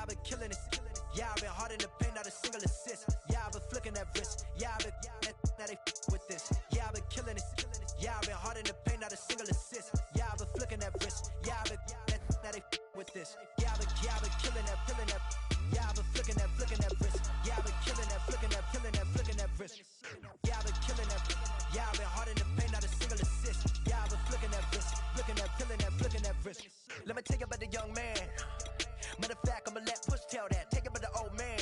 I've been killing this. Yeah, I've been hard in the paint, not a single assist. Yeah, I've been flicking that wrist. Yeah, I've been now they with this. Yeah, I've been killing this. Yeah, I've been hard in the paint, not a single assist. Yeah, I've been flicking that wrist. Yeah, I've been now they with this. Yeah, I've been killing that. Yeah, I've been flicking that wrist. Yeah, I've been killing that, flicking that wrist. Yeah, I've been killing that. Yeah, I've been hard in the paint, not a single assist. Yeah, I've been flicking that wrist, flicking that wrist. Let me tell you about the young man. Matter of fact, I'ma let Push tell that. Take it about the old man.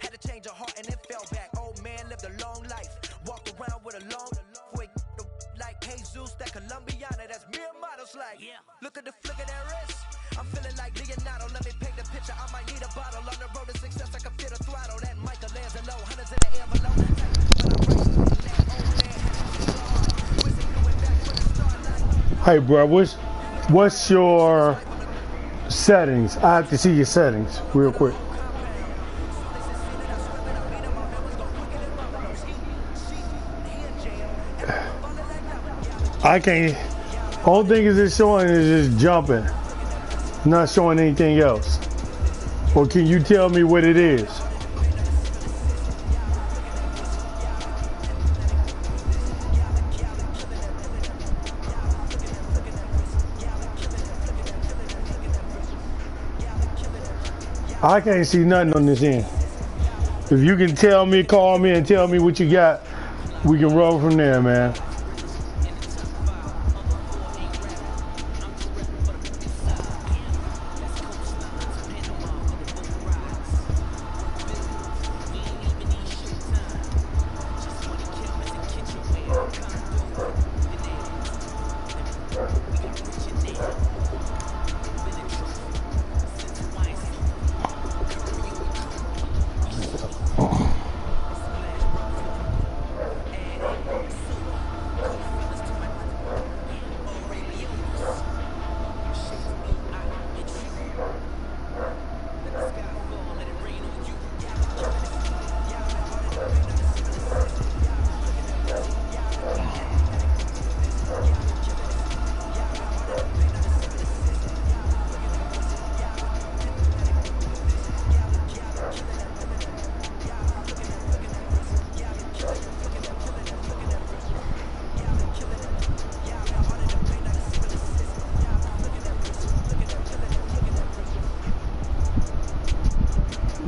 Had to change her heart and then fell back. Old man lived a long life. Walked around with a long way like Jesus, that Colombiana, that's mere models like. Yeah. Look at the flick of that wrist. I'm feeling like Leonardo. Let me paint the picture. I might need a bottle. On the road to success, I can feel the throttle. That Michael lands a low, hundreds in the envelope. Hey, bro, what's your settings? I have to see your settings real quick. I can't. Only thing is it's showing is just jumping, not showing anything else. Or can you tell me what it is? I can't see nothing on this end. If you can tell me, call me and tell me what you got, we can roll from there, man.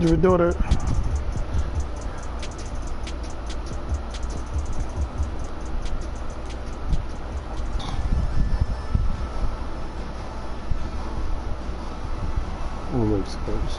Your daughter. Suppose.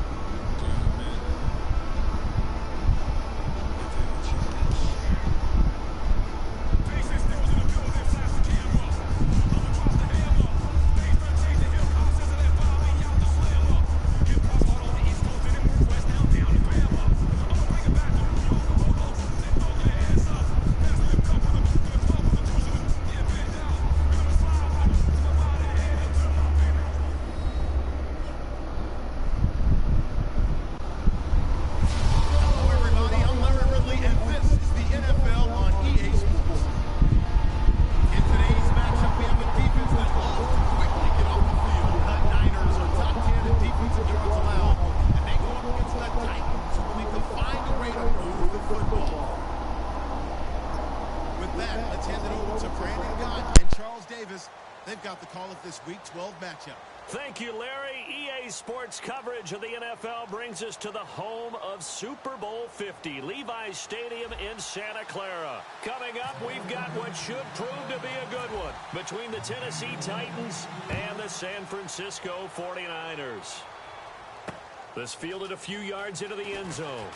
They've got the call of this Week 12 matchup. Thank you, Larry. EA Sports coverage of the NFL brings us to the home of Super Bowl 50, Levi's Stadium in Santa Clara. Coming up, we've got what should prove to be a good one between the Tennessee Titans and the San Francisco 49ers. This fielded a few yards into the end zone.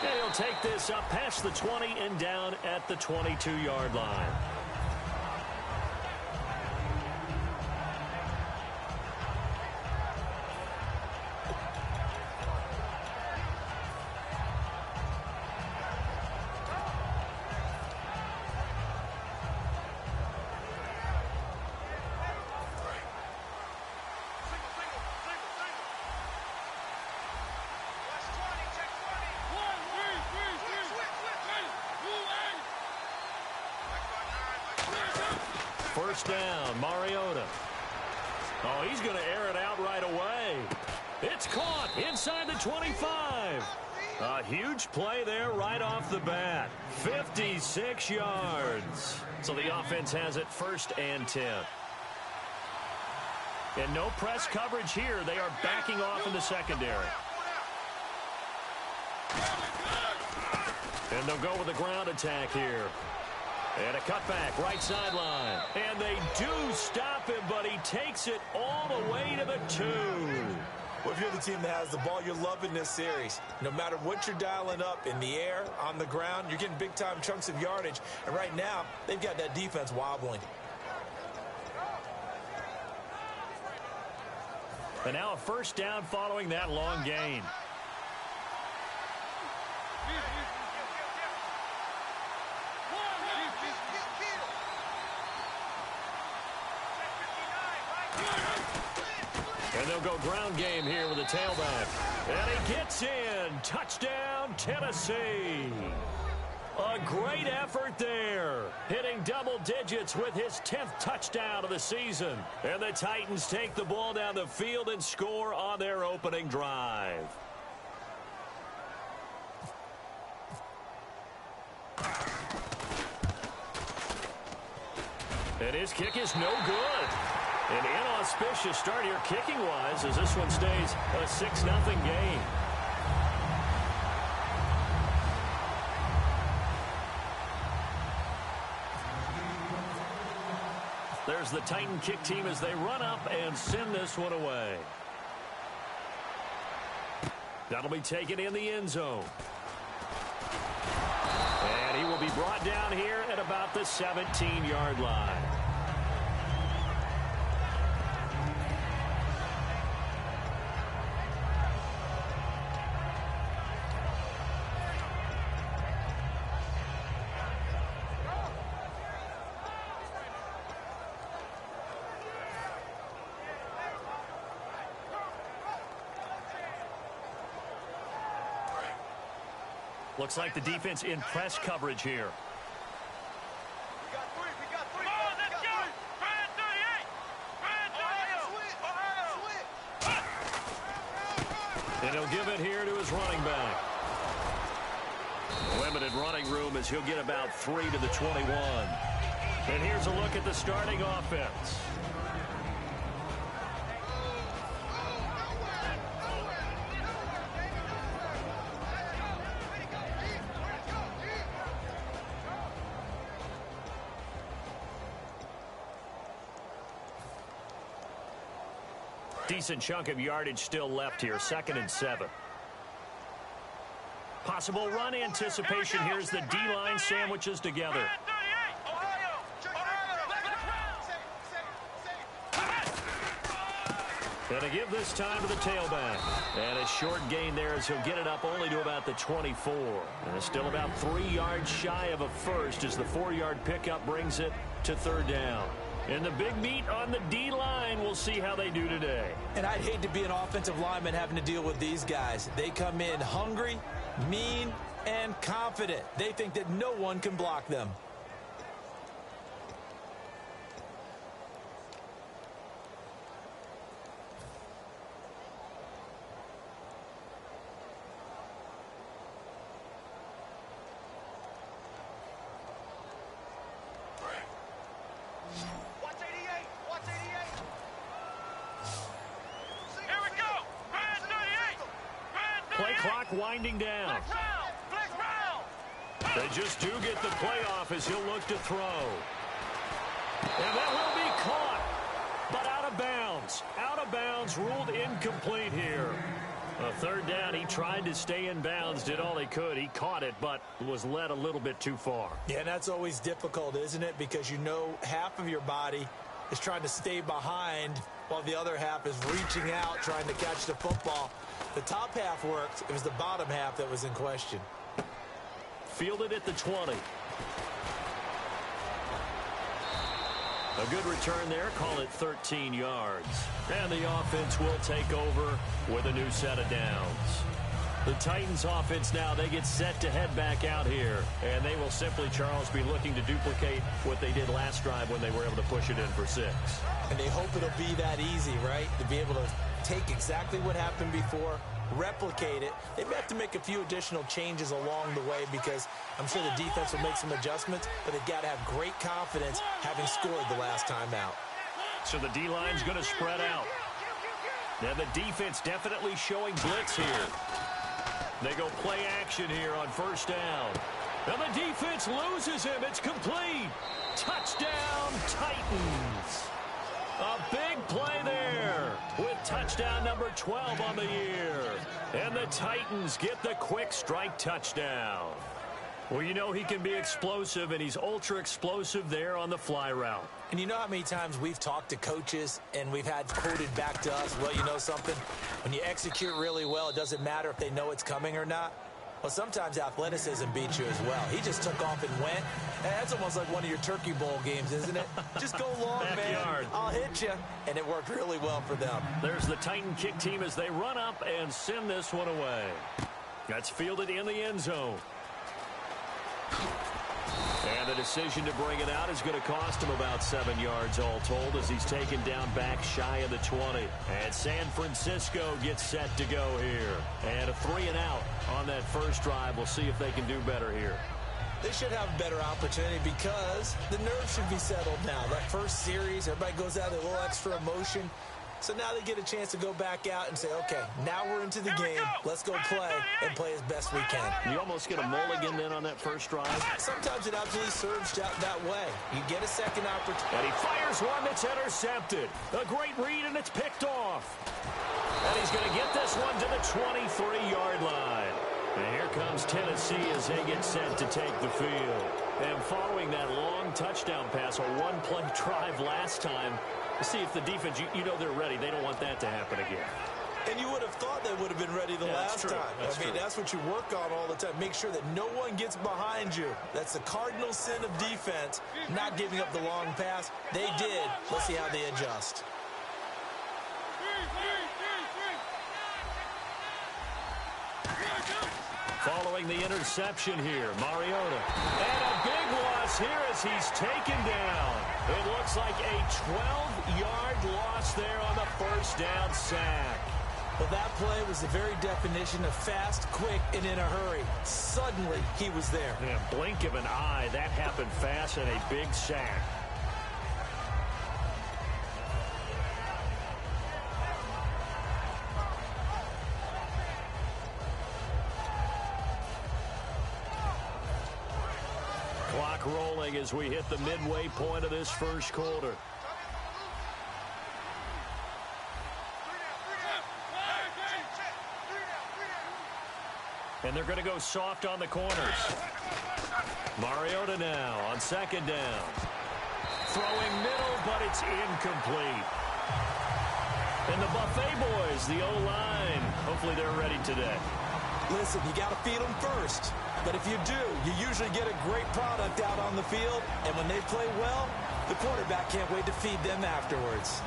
He'll take this up past the 20 and down at the 22-yard line. First down, Mariota. Oh, he's going to air it out right away. It's caught inside the 25. A huge play there right off the bat. 56 yards. So the offense has it 1st and 10. And no press coverage here. They are backing off in the secondary. And they'll go with a ground attack here. And a cutback, right sideline. And they do stop him, but he takes it all the way to the 2. Well, if you're the team that has the ball, you're loving this series. No matter what you're dialing up, in the air, on the ground, you're getting big-time chunks of yardage. And right now, they've got that defense wobbling. And now a 1st down following that long gain. And they'll go ground game here with a tailback. And he gets in. Touchdown, Tennessee. A great effort there. Hitting double digits with his 10th touchdown of the season. And the Titans take the ball down the field and score on their opening drive. And his kick is no good. An inauspicious start here kicking-wise as this one stays a 6-0 game. There's the Titan kick team as they run up and send this one away. That'll be taken in the end zone. And he will be brought down here at about the 17-yard line. Looks like the defense in press coverage here. And he'll give it here to his running back. Limited running room as he'll get about 3 to the 21. And here's a look at the starting offense. Decent chunk of yardage still left here. 2nd and 7. Possible run anticipation. Here's the D-line sandwiches together. And to give this time to the tailback. And a short gain there as he'll get it up only to about the 24. And it's still about 3 yards shy of a first as the 4-yard pickup brings it to 3rd down. And the big meat on the D-line, we'll see how they do today. And I'd hate to be an offensive lineman having to deal with these guys. They come in hungry, mean, and confident. They think that no one can block them. Play clock winding down. They just do get the play off as he'll look to throw. And that will be caught, but out of bounds. Out of bounds, ruled incomplete here. A 3rd down, he tried to stay in bounds, did all he could. He caught it, but was led a little bit too far. Yeah, and that's always difficult, isn't it? Because you know half of your body is trying to stay behind while the other half is reaching out, trying to catch the football. The top half worked. It was the bottom half that was in question. Fielded at the 20. A good return there. Call it 13 yards. And the offense will take over with a new set of downs. The Titans offense now, they get set to head back out here. And they will simply, Charles, be looking to duplicate what they did last drive when they were able to push it in for 6. And they hope it'll be that easy, right? To be able to take exactly what happened before, replicate it. They may have to make a few additional changes along the way because I'm sure the defense will make some adjustments, but they've got to have great confidence having scored the last time out. So the D-line's going to spread out. Now the defense definitely showing blitz here. They go play action here on first down. And the defense loses him. It's complete. Touchdown, Titans. A big play there with touchdown number 12 on the year. And the Titans get the quick strike touchdown. Well, you know he can be explosive, and he's ultra explosive there on the fly route. And you know how many times we've talked to coaches and we've had quoted back to us, well, you know something? When you execute really well, it doesn't matter if they know it's coming or not. Well, sometimes athleticism beats you as well. He just took off and went. And that's almost like one of your Turkey Bowl games, isn't it? Just go long, man. I'll hit you. And it worked really well for them. There's the Titan kick team as they run up and send this one away. That's fielded in the end zone. And the decision to bring it out is going to cost him about 7 yards all told as he's taken down back shy of the 20. And San Francisco gets set to go here. And a 3-and-out on that first drive. We'll see if they can do better here. They should have a better opportunity because the nerves should be settled now. That first series, everybody goes out with a little extra emotion. So now they get a chance to go back out and say, okay, now we're into the game. Let's go play and play as best we can. You almost get a mulligan then on that first drive. Sometimes it absolutely serves out that way. You get a second opportunity. And he fires one that's intercepted. A great read, and it's picked off. And he's going to get this one to the 23-yard line. And here comes Tennessee as they get set to take the field. And following that long touchdown pass, a one-play drive last time, see if the defense, you know they're ready. They don't want that to happen again. And you would have thought they would have been ready the last time. I mean, that's what you work on all the time. Make sure that no one gets behind you. That's the cardinal sin of defense, not giving up the long pass. They did. Let's see how they adjust. Following the interception here, Mariota. And a big loss here as he's taken down. It looks like a 12-yard loss there on the first down sack. Well, that play was the very definition of fast, quick, and in a hurry. Suddenly, he was there. Yeah, blink of an eye, that happened fast and a big sack. Clock rolling as we hit the midway point of this first quarter. And they're going to go soft on the corners. Mariota now on second down. Throwing middle, but it's incomplete. And the Buffet boys, the O-line, hopefully they're ready today. Listen, you got to feed them first. But if you do, you usually get a great product out on the field. And when they play well, the quarterback can't wait to feed them afterwards.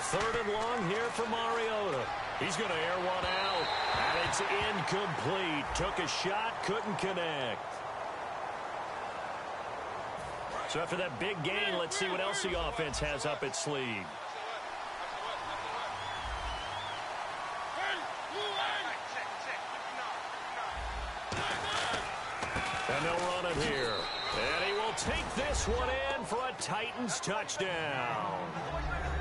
Third and long here for Mariota. He's going to air one out, and it's incomplete. Took a shot, couldn't connect. So after that big gain, let's see what else the offense has up its sleeve. And they'll run it here. And he will take this one in for a Titans touchdown.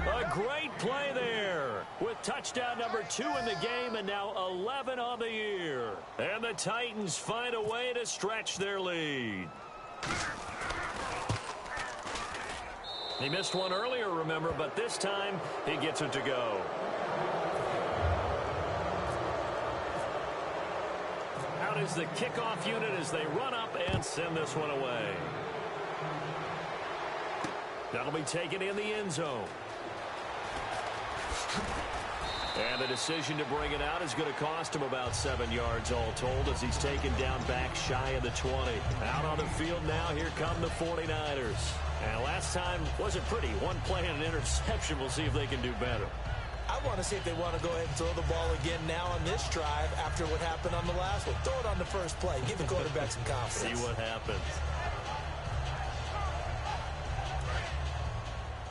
A great play there with touchdown number 2 in the game and now 11 on the year. And the Titans find a way to stretch their lead. He missed one earlier, remember, but this time he gets it to go. Out is the kickoff unit as they run up and send this one away. That'll be taken in the end zone. And the decision to bring it out is going to cost him about 7 yards all told as he's taken down back shy of the 20. Out on the field now, here come the 49ers. And last time wasn't pretty. One play and an interception. We'll see if they can do better. I want to see if they want to go ahead and throw the ball again now on this drive after what happened on the last one. Throw it on the first play. Give the quarterback some confidence. See what happens.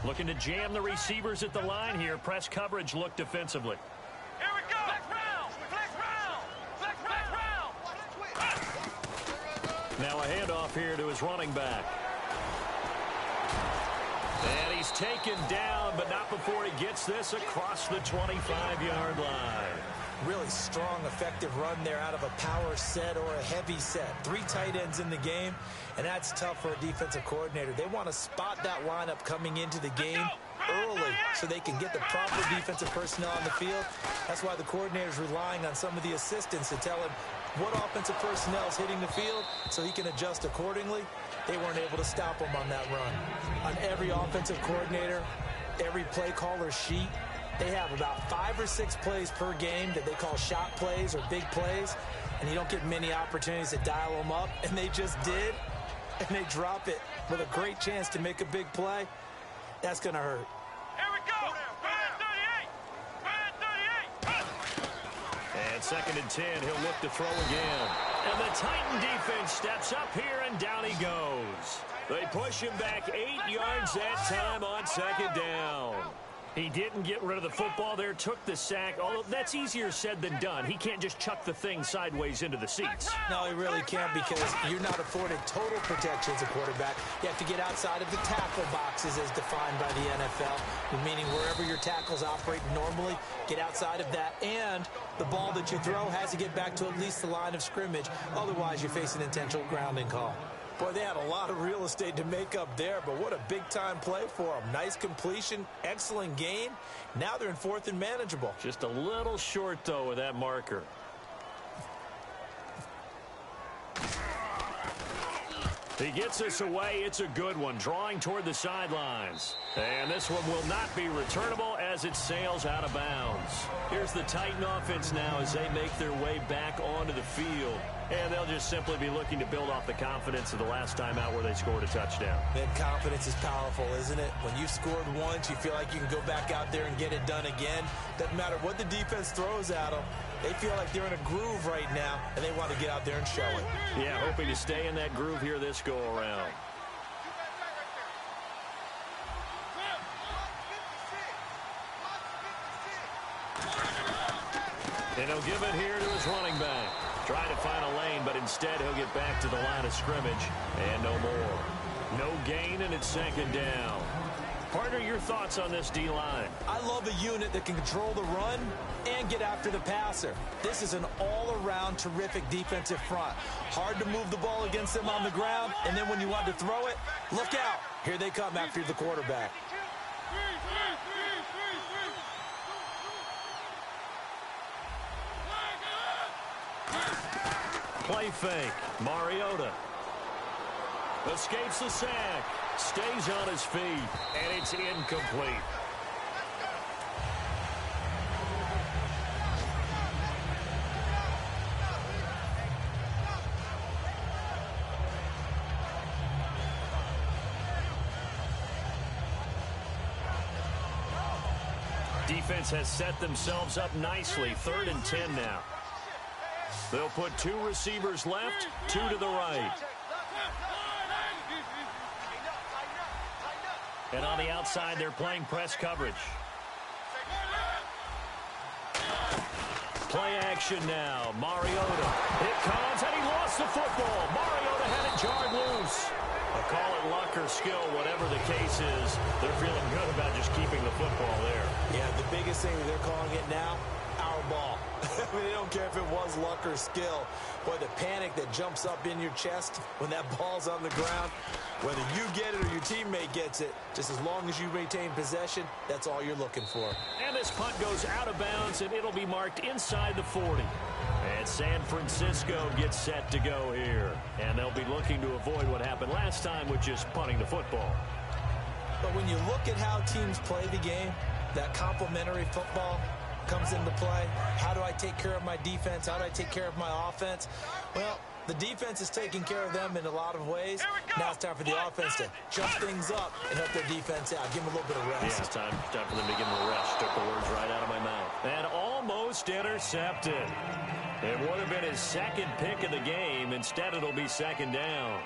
Looking to jam the receivers at the line here. Press coverage look defensively. Here we go. Flex round. Flex round. Flex round. Now a handoff here to his running back. And he's taken down, but not before he gets this across the 25-yard line. Really strong, effective run there out of a power set or a heavy set. 3 tight ends in the game, and that's tough for a defensive coordinator. They want to spot that lineup coming into the game early so they can get the proper defensive personnel on the field. That's why the coordinator is relying on some of the assistants to tell him what offensive personnel is hitting the field so he can adjust accordingly. They weren't able to stop him on that run. On every offensive coordinator, every play caller sheet, they have about 5 or 6 plays per game that they call shot plays or big plays, and you don't get many opportunities to dial them up, and they just did, and they drop it with a great chance to make a big play. That's going to hurt. Here we go. Red 38. And 2nd and 10, he'll look to throw again. And the Titan defense steps up here, and down he goes. They push him back 8 yards that time on 2nd down. He didn't get rid of the football there, took the sack, although that's easier said than done. He can't just chuck the thing sideways into the seats. No, he really can't because you're not afforded total protection as a quarterback. You have to get outside of the tackle boxes as defined by the NFL, meaning wherever your tackles operate normally, get outside of that, and the ball that you throw has to get back to at least the line of scrimmage. Otherwise, you face an intentional grounding call. Boy, they had a lot of real estate to make up there, but what a big-time play for them. Nice completion, excellent gain. Now they're in 4th and manageable. Just a little short, though, with that marker. He gets us away. It's a good one, drawing toward the sidelines. And this one will not be returnable as it sails out of bounds. Here's the Titan offense now as they make their way back onto the field. And they'll just simply be looking to build off the confidence of the last time out where they scored a touchdown. Man, confidence is powerful, isn't it? When you've scored once, you feel like you can go back out there and get it done again. Doesn't matter what the defense throws at them. They feel like they're in a groove right now, and they want to get out there and show it. Yeah, hoping to stay in that groove here this go-around. And he'll give it here to his running back. Trying to find a lane, but instead he'll get back to the line of scrimmage. And no more. No gain, and it's 2nd down. Partner, your thoughts on this D-line? I love a unit that can control the run and get after the passer. This is an all-around terrific defensive front. Hard to move the ball against them on the ground, and then when you want to throw it, look out. Here they come after the quarterback. Play fake. Mariota escapes the sack. Stays on his feet. And it's incomplete. Defense has set themselves up nicely. 3rd and 10 now. They'll put 2 receivers left, 2 to the right. And on the outside, they're playing press coverage. Play action now. Mariota. It comes, and he lost the football. Mariota had it jarred loose. Call it luck or skill, whatever the case is. They're feeling good about just keeping the football there. Yeah, the biggest thing that they're calling it now, our ball. I mean, they don't care if it was luck or skill. Boy, the panic that jumps up in your chest when that ball's on the ground, whether you get it or your teammate gets it, just as long as you retain possession, that's all you're looking for. And this punt goes out of bounds, and it'll be marked inside the 40. And San Francisco gets set to go here. And they'll be looking to avoid what happened last time with just punting the football. But when you look at how teams play the game, that complementary football comes into play. How do I take care of my defense? How do I take care of my offense? Well, the defense is taking care of them in a lot of ways. Now it's time for the offense to jump things up and help their defense out. Give them a little bit of rest. Yeah, it's time for them to give them a rest. Took the words right out of my mouth. And almost intercepted. It would have been his second pick of the game. Instead, it'll be second down.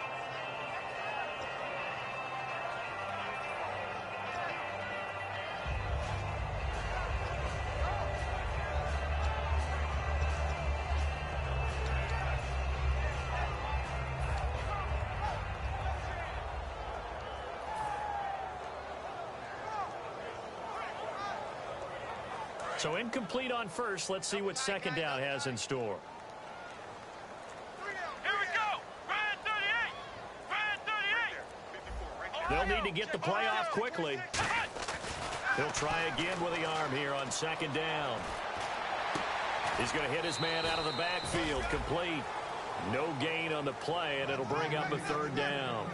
So incomplete on first. Let's see what second down has in store. Here we go. Red 38. Red 38. They'll need to get the play off quickly. He'll try again with the arm here on second down. He's going to hit his man out of the backfield. Complete. No gain on the play, and it'll bring up a third down.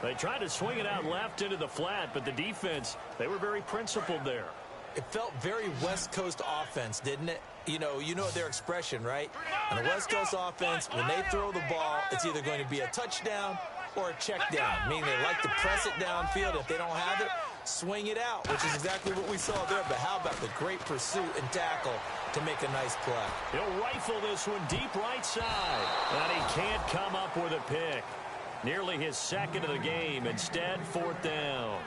They tried to swing it out left into the flat, but the defense, they were very principled there. It felt very West Coast offense, didn't it? You know their expression, right? On the West Coast offense, when they throw the ball, it's either going to be a touchdown or a check down, meaning they like to press it downfield. If they don't have it, swing it out, which is exactly what we saw there. But how about the great pursuit and tackle to make a nice play? He'll rifle this one deep right side, and he can't come up with a pick. Nearly his second of the game. Instead, fourth down.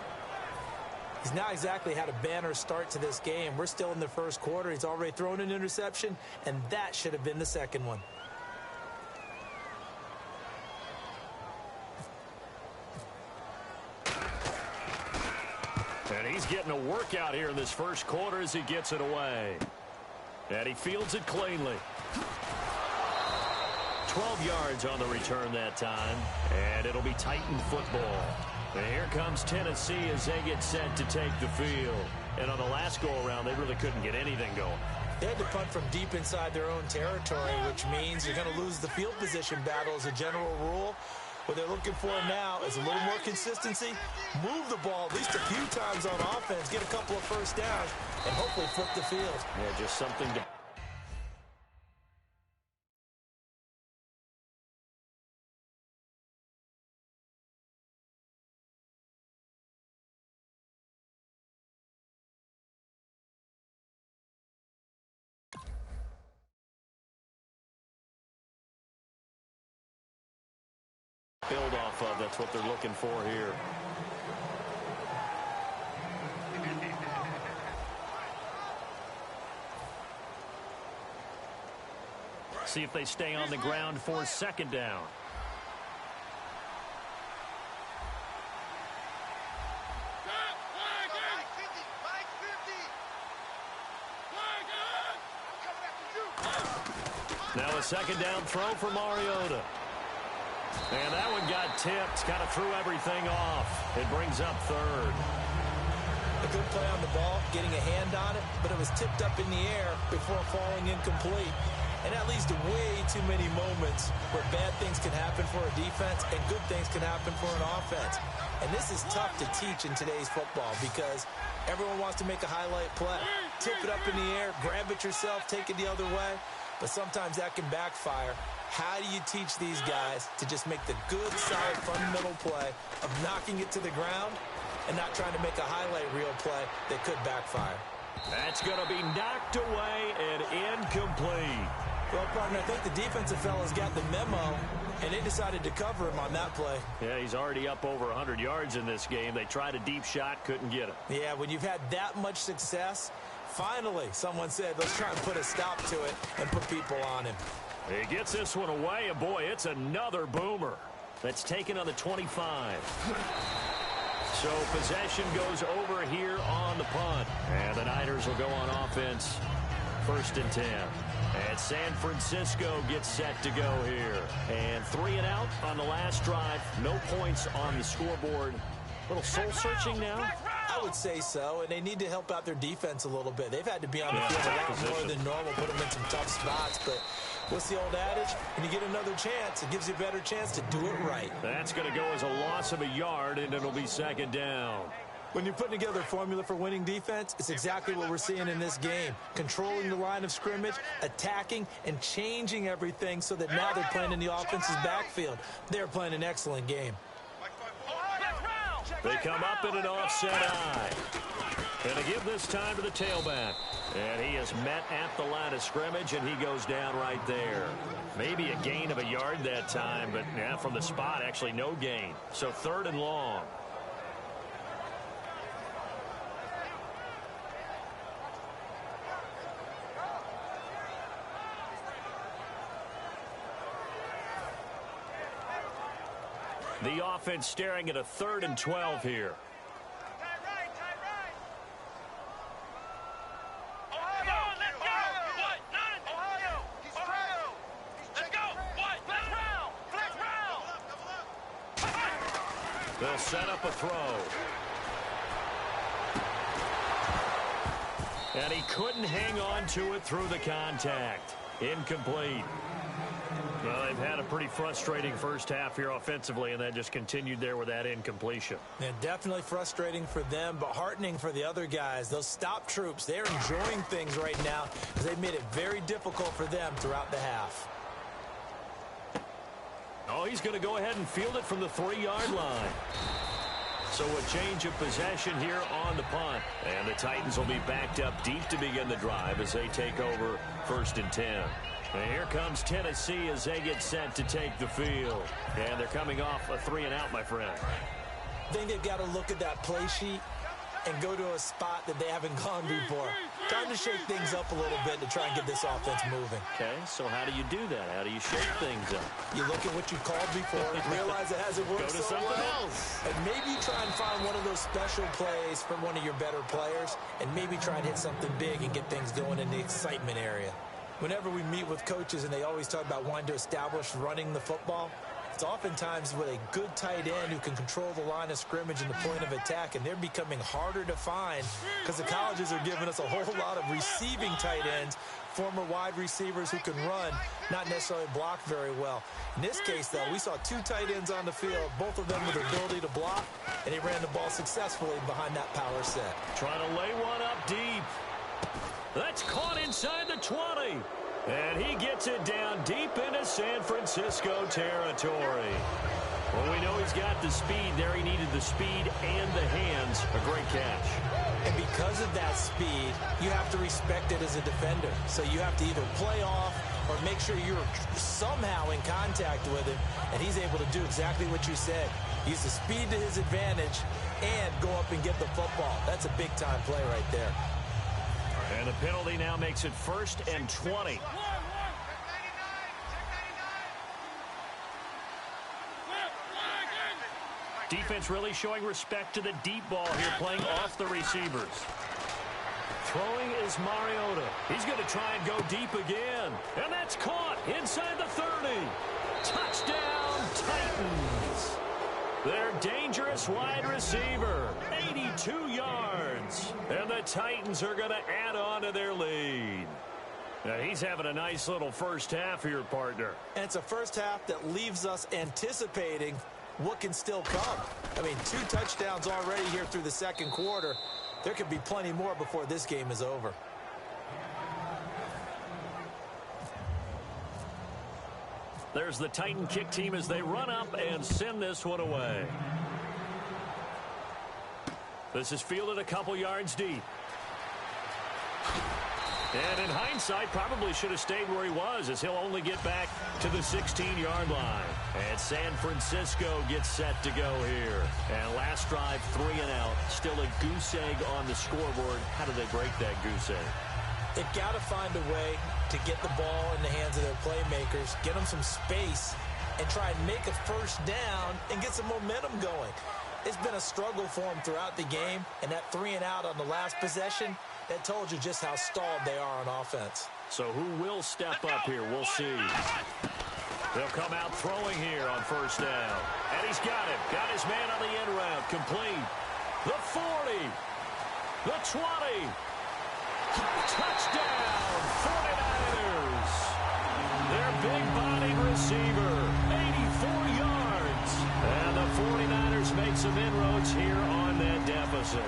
He's not exactly had a banner start to this game. We're still in the first quarter. He's already thrown an interception, and that should have been the second one. And he's getting a workout here in this first quarter as he gets it away. And he fields it cleanly. 12 yards on the return that time, and it'll be Titan football. And here comes Tennessee as they get set to take the field. And on the last go-around, they really couldn't get anything going. They had to punt from deep inside their own territory, which means you're going to lose the field position battle as a general rule. What they're looking for now is a little more consistency, move the ball at least a few times on offense, get a couple of first downs, and hopefully flip the field. Yeah, just something to... build off of. That's what they're looking for here. See if they stay on the ground for second down. Now a second down throw for Mariota. And that one got tipped, kind of threw everything off. It brings up third. A good play on the ball, getting a hand on it, but it was tipped up in the air before falling incomplete. And that leads to way too many moments where bad things can happen for a defense and good things can happen for an offense. And this is tough to teach in today's football because everyone wants to make a highlight play. Tip it up in the air, grab it yourself, take it the other way. But sometimes that can backfire. How do you teach these guys to just make the good, solid, fundamental play of knocking it to the ground and not trying to make a highlight reel play that could backfire? That's going to be knocked away and incomplete. Well, partner, I think the defensive fellas got the memo, and they decided to cover him on that play. Yeah, he's already up over 100 yards in this game. They tried a deep shot, couldn't get it. Yeah, when you've had that much success, finally, someone said, let's try and put a stop to it and put people on him. He gets this one away, and boy, it's another boomer. That's taken on the 25. So possession goes over here on the punt. And the Niners will go on offense, 1st and 10. And San Francisco gets set to go here. And 3 and out on the last drive. No points on the scoreboard. A little soul-searching now. I would say so, and they need to help out their defense a little bit. They've had to be on the field a lot more than normal, put them in some tough spots. But what's the old adage? When you get another chance, it gives you a better chance to do it right. That's going to go as a loss of a yard, and it'll be second down. When you're putting together a formula for winning defense, it's exactly what we're seeing in this game. Controlling the line of scrimmage, attacking, and changing everything so that now they're playing in the offense's backfield. They're playing an excellent game. They come up in an offset eye. And to give this time to the tailback. And he is met at the line of scrimmage, and he goes down right there. Maybe a gain of a yard that time, but yeah, from the spot, actually no gain. So 3rd and long. The offense staring at a 3rd and 12 here. They'll set up a throw. And he couldn't hang on to it through the contact. Incomplete. Well, they've had a pretty frustrating first half here offensively, and that just continued there with that incompletion. And definitely frustrating for them, but heartening for the other guys. Those stop troops, they're enjoying things right now because they've made it very difficult for them throughout the half. Oh, he's going to go ahead and field it from the 3-yard line. So a change of possession here on the punt. And the Titans will be backed up deep to begin the drive as they take over 1st and 10. And here comes Tennessee as they get set to take the field. And they're coming off a 3-and-out, my friend. I think they've got to look at that play sheet and go to a spot that they haven't gone before. Time to shake things up a little bit to try and get this offense moving. Okay, so how do you do that? How do you shake things up? You look at what you called before, realize it hasn't worked Go to so something well, else. and maybe try and find one of those special plays from one of your better players, and maybe try and hit something big and get things going in the excitement area. Whenever we meet with coaches and they always talk about wanting to establish running the football, it's oftentimes with a good tight end who can control the line of scrimmage and the point of attack, and they're becoming harder to find because the colleges are giving us a whole lot of receiving tight ends, former wide receivers who can run, not necessarily block very well. In this case, though, we saw 2 tight ends on the field, both of them with the ability to block, and they ran the ball successfully behind that power set. Trying to lay one up deep. That's caught inside the 20. And he gets it down deep into San Francisco territory. Well, we know he's got the speed there. He needed the speed and the hands. A great catch. And because of that speed, you have to respect it as a defender. So you have to either play off or make sure you're somehow in contact with him. And he's able to do exactly what you said. Use the speed to his advantage and go up and get the football. That's a big-time play right there. And the penalty now makes it 1st and 20. Defense really showing respect to the deep ball here, playing off the receivers. Throwing is Mariota. He's going to try and go deep again. And that's caught inside the 30. Touchdown, Titans. Their dangerous wide receiver, 82 yards. And the Titans are going to add on to their lead. Now, he's having a nice little first half here, partner. And it's a first half that leaves us anticipating what can still come. I mean, 2 touchdowns already here through the second quarter. There could be plenty more before this game is over. There's the Titan kick team as they run up and send this one away. This is fielded a couple yards deep. And in hindsight, probably should have stayed where he was, as he'll only get back to the 16-yard line. And San Francisco gets set to go here. And last drive, 3-and-out. Still a goose egg on the scoreboard. How do they break that goose egg? They've got to find a way to get the ball in the hands of their playmakers, get them some space, and try and make a first down and get some momentum going. It's been a struggle for them throughout the game, and that 3-and-out on the last possession, that told you just how stalled they are on offense. So who will step up here? We'll see. They'll come out throwing here on first down. And he's got him. Got his man on the end route. Complete. The 40. The 20. Touchdown, 49ers. Their big-bodied receiver, 84 yards. And the 49ers make some inroads here on that deficit.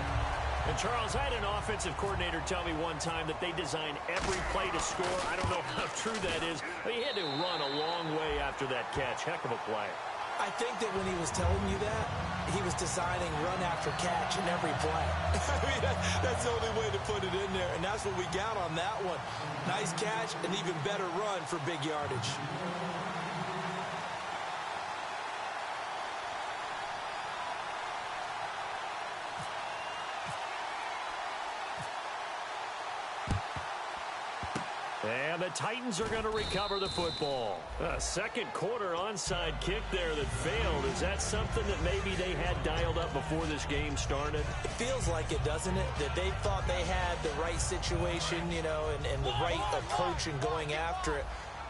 And, Charles, I had an offensive coordinator tell me one time that they design every play to score. I don't know how true that is, but he had to run a long way after that catch. Heck of a play. I think that when he was telling you that, he was designing run after catch in every play. I mean, that's the only way to put it in there, and that's what we got on that one. Nice catch, an even better run for big yardage. And the Titans are going to recover the football. A second quarter onside kick there that failed. Is that something that maybe they had dialed up before this game started? It feels like it, doesn't it? That they thought they had the right situation, you know, and the right approach in going after it.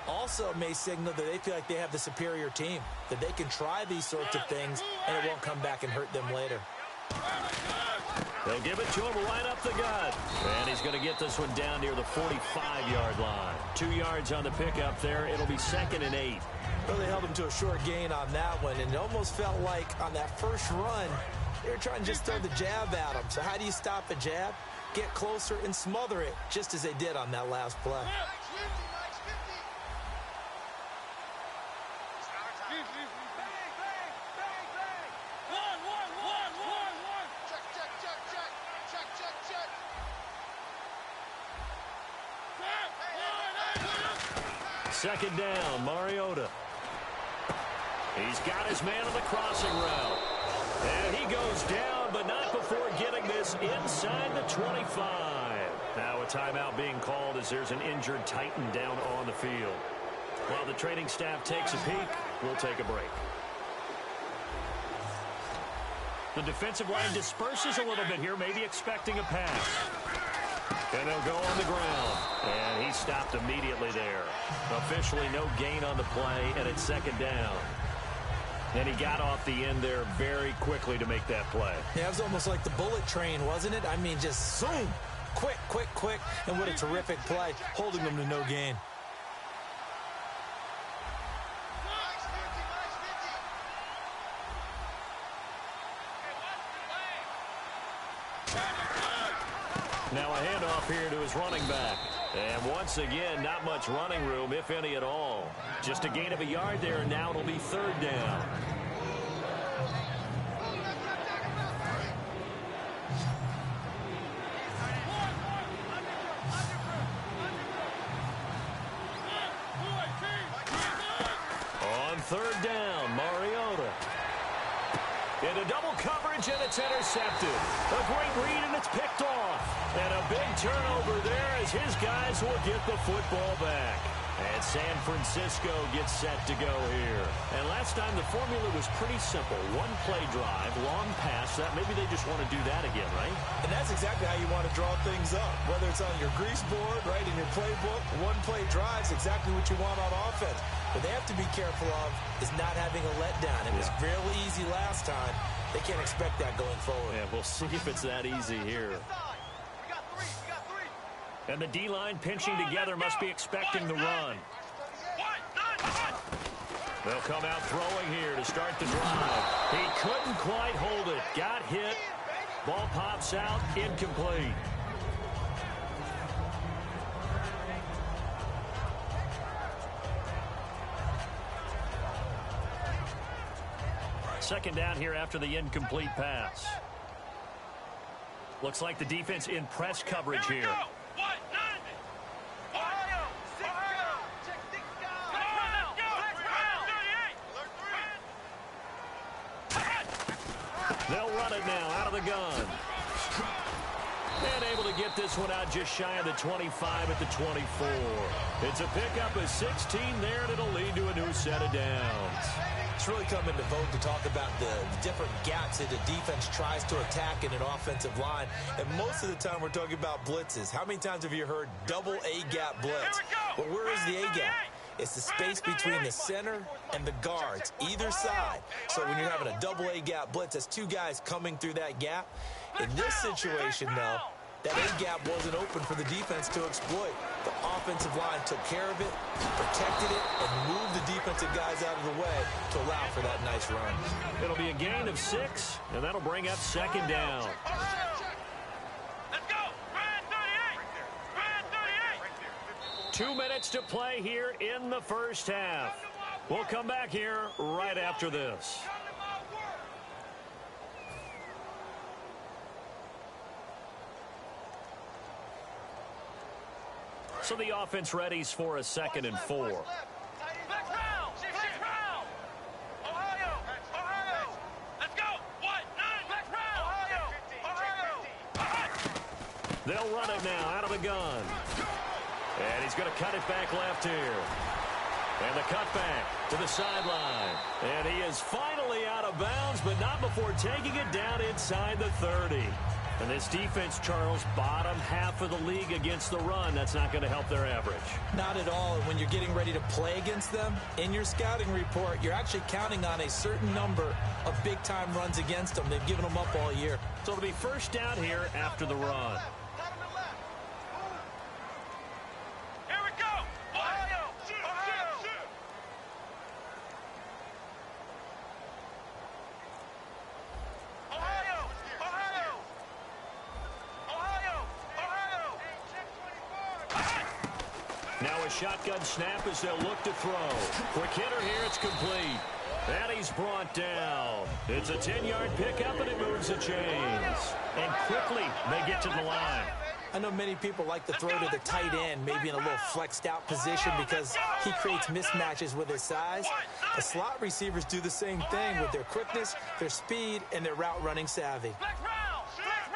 Also may signal that they feel like they have the superior team, that they can try these sorts of things and it won't come back and hurt them later. They'll give it to him right up the gut. And he's going to get this one down near the 45-yard line. 2 yards on the pickup there. It'll be 2nd and 8. Well, they held him to a short gain on that one, and it almost felt like on that first run, they were trying to just throw the jab at him. So how do you stop the jab? Get closer and smother it, just as they did on that last play. Second down, Mariota. He's got his man on the crossing route. And he goes down, but not before getting this inside the 25. Now a timeout being called as there's an injured Titan down on the field. While the training staff takes a peek, we'll take a break. The defensive line disperses a little bit here, maybe expecting a pass. And they'll go on the ground. And he stopped immediately there. Officially no gain on the play, and it's 2nd down. And he got off the end there very quickly to make that play. Yeah, it was almost like the bullet train, wasn't it? I mean, just zoom. Quick, quick, quick. And what a terrific play, holding them to no gain. Now a handoff here to his running back. And once again, not much running room, if any at all. Just a gain of a yard there, and now it'll be 3rd down. On 3rd down, Mariota. Into double coverage, and it's intercepted. A great read, and it's picked off. And a big turnover there as his guys will get the football back. And San Francisco gets set to go here. And last time the formula was pretty simple. One play drive, long pass. That maybe they just want to do that again, right? And that's exactly how you want to draw things up. Whether it's on your grease board, right, in your playbook, one play drive is exactly what you want on offense. What they have to be careful of is not having a letdown. It was really easy last time. They can't expect that going forward. Yeah, we'll see if it's that easy here. And the D-line pinching together must be expecting the run. They'll come out throwing here to start the drive. He couldn't quite hold it. Got hit. Ball pops out. Incomplete. Second down here after the incomplete pass. Looks like the defense in press coverage here. They'll run it now out of the gun. And able to get this one out just shy of the 25 at the 24. It's a pickup of 16 there, and it'll lead to a new set of downs. It's really come into vogue to talk about the different gaps that the defense tries to attack in an offensive line. And most of the time we're talking about blitzes. How many times have you heard double A-gap blitz? Well, where is the A-gap? It's the space between the center and the guards, either side. So when you're having a double A-gap blitz, that's two guys coming through that gap. In this situation, though, that A-gap wasn't open for the defense to exploit. The offensive line took care of it, protected it, and moved the defensive guys out of the way to allow for that nice run. It'll be a gain of 6, and that'll bring up second down. Let's go. Red 38. Red 38. 2 minutes to play here in the first half. We'll come back here right after this. So the offense readies for a 2nd and 4. Next round. Next round. Ohio. Ohio. Let's go. What? Next round. Ohio. They'll run it now out of the gun. And he's going to cut it back left here. And the cutback to the sideline. And he is finally out of bounds, but not before taking it down inside the 30. And this defense, Charles, bottom half of the league against the run. That's not going to help their average. Not at all. And when you're getting ready to play against them, in your scouting report, you're actually counting on a certain number of big-time runs against them. They've given them up all year. So it'll be first down here after the run. Here we go. Ohio. Ohio. Ohio. Ohio. Ohio. Ohio. Now a shotgun snap as they'll look to throw. Quick hitter here, it's complete. And he's brought down. It's a 10-yard pickup, and it moves the chains. And quickly, they get to the line. I know many people like to throw to the tight end, maybe in a little flexed out position because he creates mismatches with his size. The slot receivers do the same thing with their quickness, their speed, and their route running savvy. Next round. Next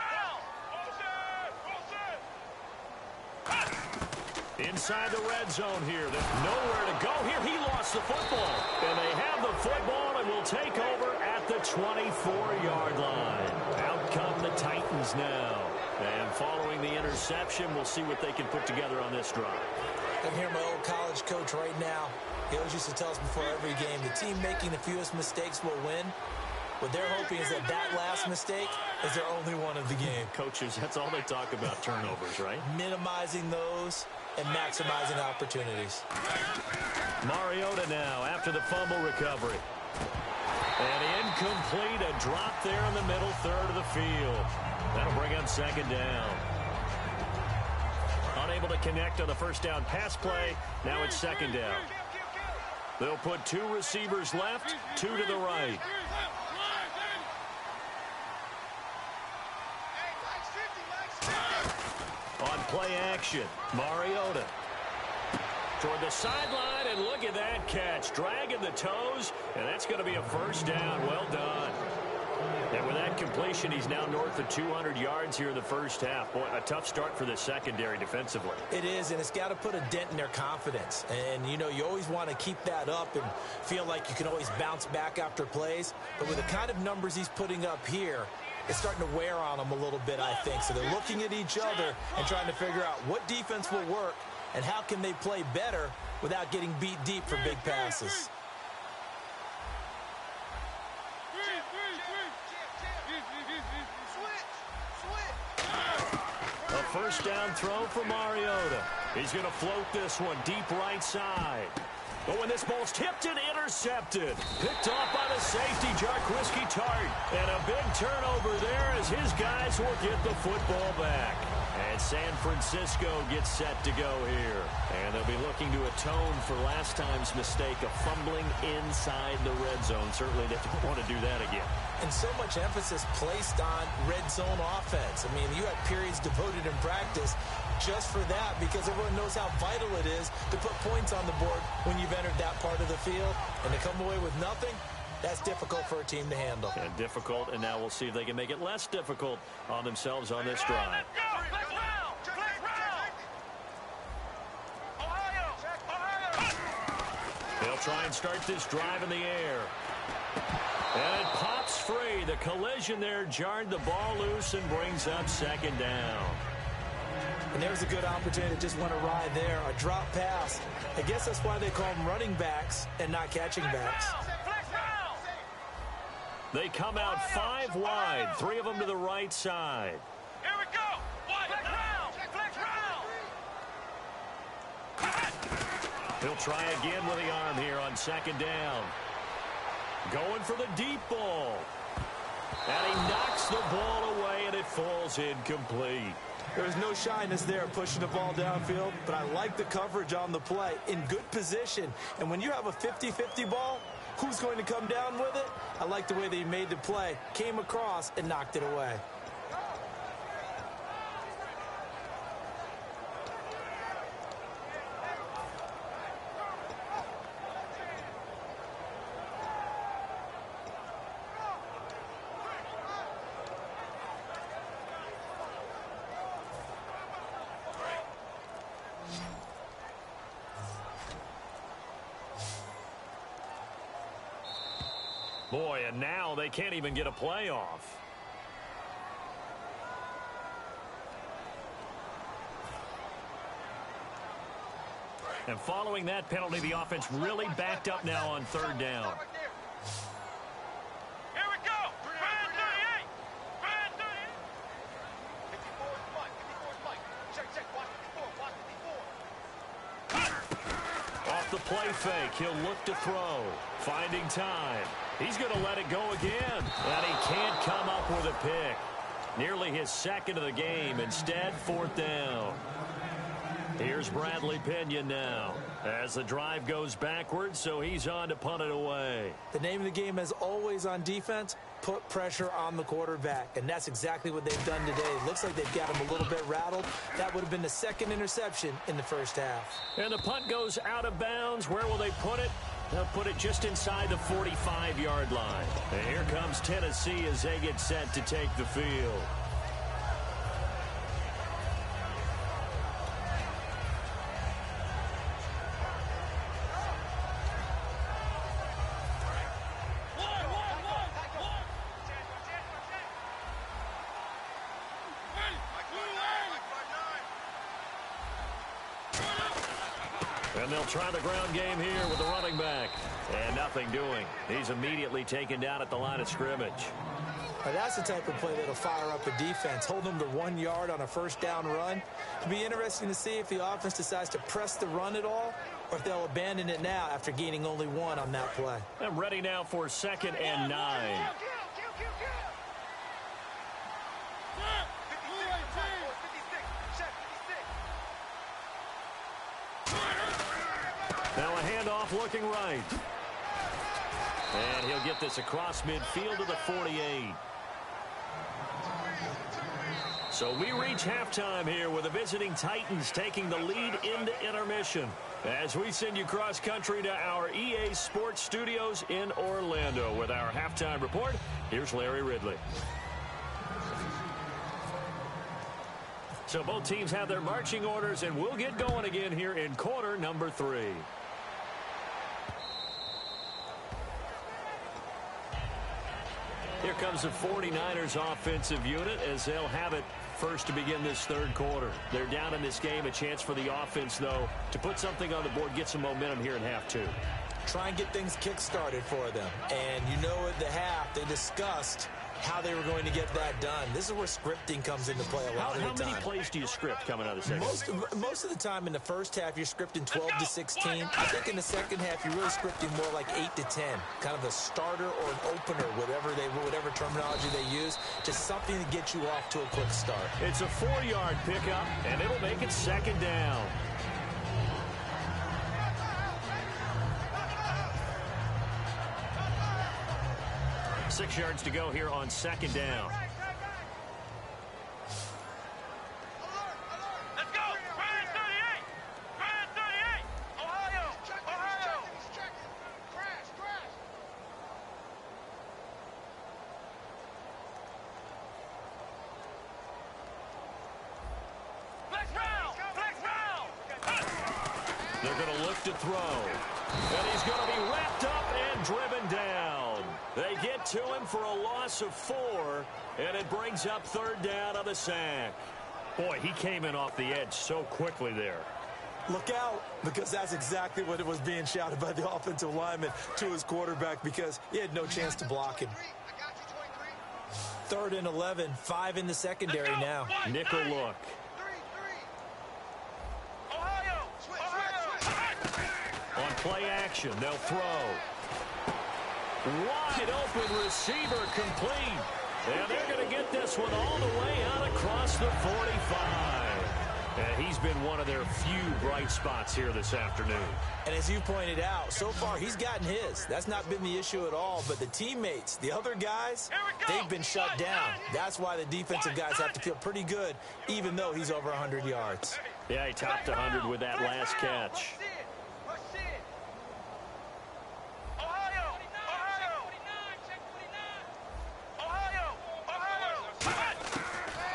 round. Inside the red zone here. There's nowhere to go here. He lost the football. And they have the football and will take over at the 24-yard line. Out come the Titans now. And following the interception, we'll see what they can put together on this drive. I can hear my old college coach right now. He always used to tell us before every game, the team making the fewest mistakes will win. What they're hoping is that last mistake is their only one of the game. Coaches, that's all they talk about, turnovers, right? Minimizing those and maximizing opportunities. Mariota now after the fumble recovery. And incomplete, a drop there in the middle third of the field. That'll bring up second down. Unable to connect on the first down pass play. Now it's second down. They'll put 2 receivers left, 2 to the right. On play action, Mariota. Toward the sideline, and look at that catch. Dragging the toes, and that's going to be a first down. Well done. And with that completion, he's now north of 200 yards here in the first half. Boy, a tough start for the secondary defensively. It is, and it's got to put a dent in their confidence. And, you know, you always want to keep that up and feel like you can always bounce back after plays. But with the kind of numbers he's putting up here, it's starting to wear on them a little bit, I think. So they're looking at each other and trying to figure out what defense will work and how can they play better without getting beat deep for big passes. A first down throw for Mariota. He's going to float this one deep right side. Oh, and this ball's tipped and intercepted. Picked off by the safety, Jarquiski Tart. And a big turnover there as his guys will get the football back. And San Francisco gets set to go here. And they'll be looking to atone for last time's mistake of fumbling inside the red zone. Certainly they don't want to do that again. And so much emphasis placed on red zone offense. I mean, you have periods devoted in practice just for that because everyone knows how vital it is to put points on the board when you've entered that part of the field. And to come away with nothing, that's difficult for a team to handle. And difficult, and now we'll see if they can make it less difficult on themselves on this drive. They'll try and start this drive in the air. And it pops free. The collision there jarred the ball loose and brings up second down. And there's a good opportunity to just want to ride there. A drop pass. I guess that's why they call them running backs and not catching backs. They come out 5 wide, 3 of them to the right side. Here we go. Flex round. Flex round. He'll try again with the arm here on second down. Going for the deep ball. And he knocks the ball away, and it falls incomplete. There's no shyness there pushing the ball downfield, but I like the coverage on the play. In good position. And when you have a 50-50 ball, who's going to come down with it? I like the way that he made the play, came across, and knocked it away. Boy, and now they can't even get a play off. And following that penalty, the offense really backed up now on third down. Here we go. Brand 38. Brand 38. 54 is Mike. 54 is Mike. Check. Watch 54. Off the play fake, he'll look to throw. Finding time. He's going to let it go again. And he can't come up with a pick. Nearly his second of the game. Instead, fourth down. Here's Bradley Pinion now. As the drive goes backwards, so he's on to punt it away. The name of the game, as always on defense, put pressure on the quarterback. And that's exactly what they've done today. It looks like they've got him a little bit rattled. That would have been the second interception in the first half. And the punt goes out of bounds. Where will they put it? They'll put it just inside the 45-yard line. And here comes Tennessee as they get set to take the field. And they'll try the ground game here with the running back. And nothing doing. He's immediately taken down at the line of scrimmage. Now that's the type of play that'll fire up a defense. Hold them to 1 yard on a first down run. It'll be interesting to see if the offense decides to press the run at all, or if they'll abandon it now after gaining only one on that play. I'm ready now for 2nd and 9. Now a handoff looking right. And he'll get this across midfield to the 48. So we reach halftime here with the visiting Titans taking the lead into intermission. As we send you cross country to our EA Sports Studios in Orlando with our halftime report, here's Larry Ridley. So both teams have their marching orders, and we'll get going again here in quarter number 3. Here comes the 49ers offensive unit as they'll have it first to begin this third quarter. They're down in this game. A chance for the offense, though, to put something on the board, get some momentum here in half 2. Try and get things kick-started for them. And you know at the half, they discussed how they were going to get that done. This is where scripting comes into play a lot of the time. How many plays do you script coming out of the second? Most of the time in the first half, you're scripting 12 to 16. I think in the second half, you're really scripting more like 8 to 10. Kind of a starter or an opener, whatever terminology they use. Just something to get you off to a quick start. It's a 4-yard pickup, and it'll make it 2nd down. Six yards to go here on 2nd down. Let's go. Brand 38. Brand 38. Ohio. Ohio. Crash. Flex round. Flex round. They're going to look to throw. And he's going to be wrapped up and driven down. They get to him for a loss of 4, and it brings up 3rd down on the sack. Boy, he came in off the edge so quickly there. Look out, because that's exactly what it was being shouted by the offensive lineman to his quarterback, because he had no chance to block him. 3rd and 11, 5 in the secondary now. Nickel look. Ohio. Ohio. play action. They'll throw. Wide open receiver complete. And they're going to get this one all the way out across the 45. And he's been one of their few bright spots here this afternoon. And as you pointed out, so far he's gotten his. That's not been the issue at all. But the teammates, the other guys, they've been shut down. That's why the defensive guys have to feel pretty good, even though he's over 100 yards. Yeah, he topped 100 with that last catch.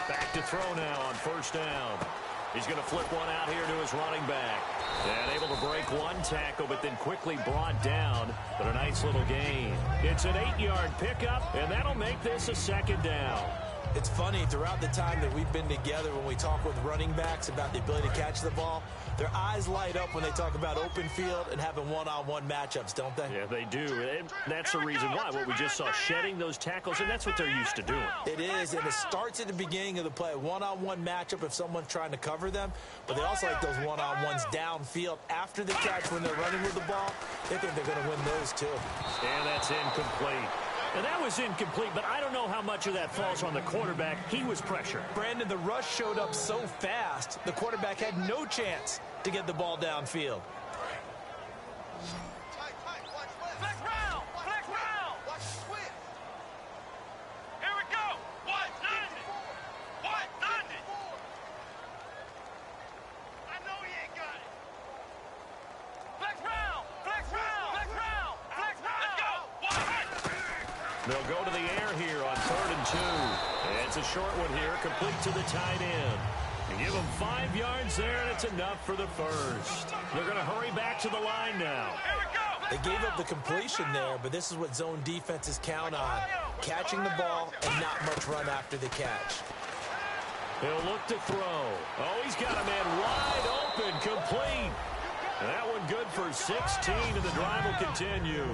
Back to throw now on first down. He's going to flip one out here to his running back. And able to break one tackle, but then quickly brought down. But a nice little gain. It's an 8-yard pickup, and that'll make this a second down. It's funny, throughout the time that we've been together, when we talk with running backs about the ability to catch the ball, their eyes light up when they talk about open field and having one-on-one matchups, don't they? Yeah, they do. And that's the reason why. What we just saw, shedding those tackles, and that's what they're used to doing. It is, and it starts at the beginning of the play. One-on-one matchup if someone's trying to cover them, but they also like those one-on-ones downfield after the catch when they're running with the ball. They think they're going to win those, too. And that's incomplete. And that was incomplete, but I don't know how much of that falls on the quarterback. He was pressured. Brandon, the rush showed up so fast, the quarterback had no chance to get the ball downfield. Flex round! Flex round! Watch the switch. Here we go! What? Nothing! What? Nothing! I know he ain't got it. Flex round! Flex round! Flex round! Flex round! Let's go! What? They'll go to the air here on 3rd and 2. And it's a short one here, complete to the tight end. And give them 5 yards there, and it's enough for the first. They're going to hurry back to the line now. Here we go! They gave up the completion there, but this is what zone defenses count on. Catching the ball and not much run after the catch. He'll look to throw. Oh, he's got a man wide open, complete. And that one good for 16, and the drive will continue.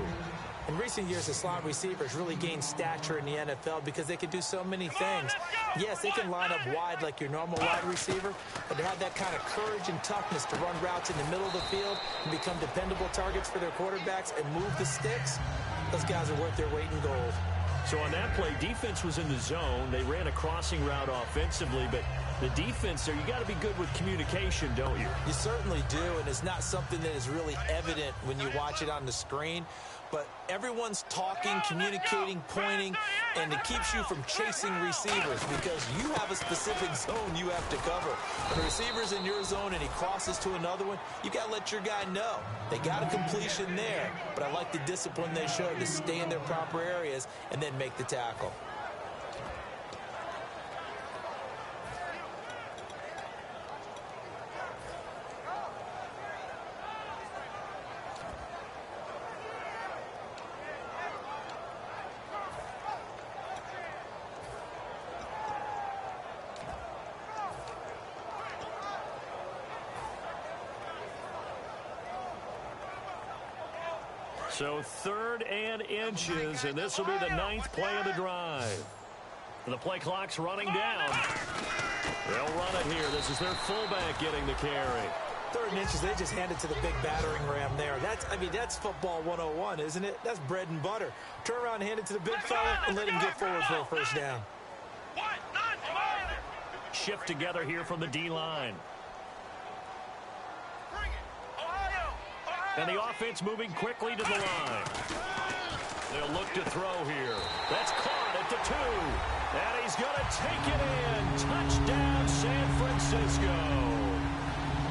In recent years, the slot receivers really gained stature in the NFL because they can do so many things. Yes, they can line up wide like your normal wide receiver, but to have that kind of courage and toughness to run routes in the middle of the field and become dependable targets for their quarterbacks and move the sticks, those guys are worth their weight in gold. So on that play, defense was in the zone. They ran a crossing route offensively, but the defense there, you got to be good with communication, don't you? You certainly do, and it's not something that is really evident when you watch it on the screen. But everyone's talking, communicating, pointing, and it keeps you from chasing receivers because you have a specific zone you have to cover. When a receiver's in your zone and he crosses to another one, you got to let your guy know. They got a completion there, but I like the discipline they showed to stay in their proper areas and then make the tackle. So 3rd and inches, and this will be the 9th play of the drive. The play clock's running down. They'll run it here. This is their fullback getting the carry. 3rd and inches, they just handed to the big battering ram there. That's football 101, isn't it? That's bread and butter. Turn around and hand it to the big fella and let him get forward for a first down. What? Nothing! Shift together here from the D-line. Bring it! Ohio! And the offense moving quickly to the line. They'll look to throw here. That's caught at the 2. And he's going to take it in. Touchdown, San Francisco.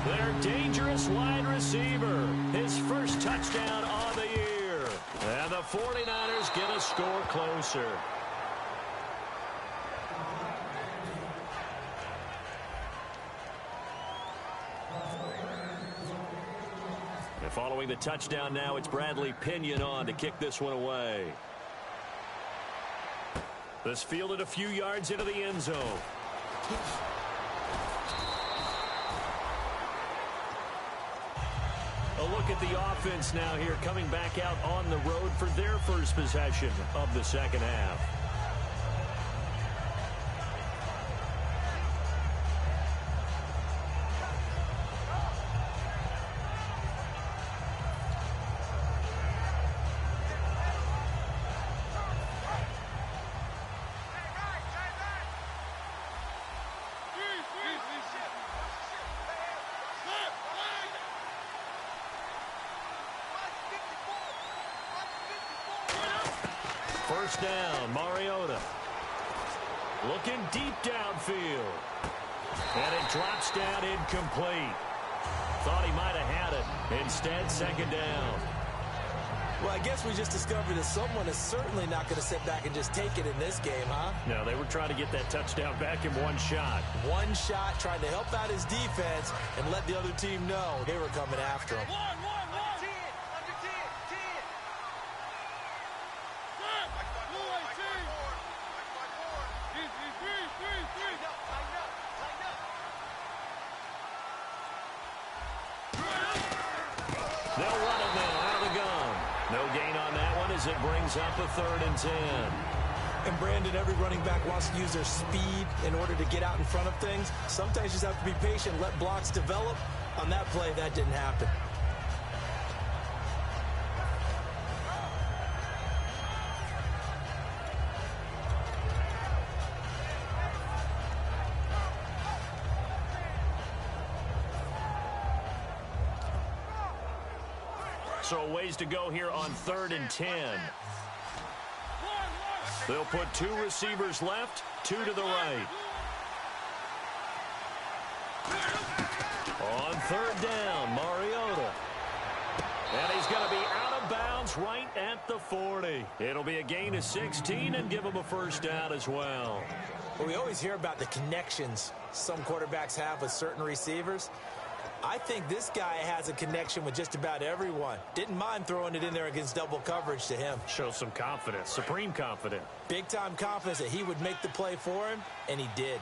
Their dangerous wide receiver. His first touchdown of the year. And the 49ers get a score closer. And following the touchdown now, it's Bradley Pinion on to kick this one away. This fielded a few yards into the end zone. A look at the offense now here, coming back out on the road for their first possession of the second half. First down, Mariota. Looking deep downfield. And it drops down incomplete. Thought he might have had it. Instead, second down. Well, I guess we just discovered that someone is certainly not going to sit back and just take it in this game, huh? No, they were trying to get that touchdown back in one shot. One shot, trying to help out his defense and let the other team know they were coming after him. Under 10. They'll run it now out of the gun. No gain on that one as it brings up a 3rd and 10. And Brandon, every running back wants to use their speed in order to get out in front of things. Sometimes you just have to be patient, let blocks develop. On that play, that didn't happen. So ways to go here on 3rd and 10. They'll put 2 receivers left, 2 to the right. On 3rd down, Mariota. And he's going to be out of bounds right at the 40. It'll be a gain of 16 and give him a first down as well. Well, we always hear about the connections some quarterbacks have with certain receivers. I think this guy has a connection with just about everyone. Didn't mind throwing it in there against double coverage to him. Shows some confidence, supreme confidence. Big-time confidence that he would make the play for him, and he did.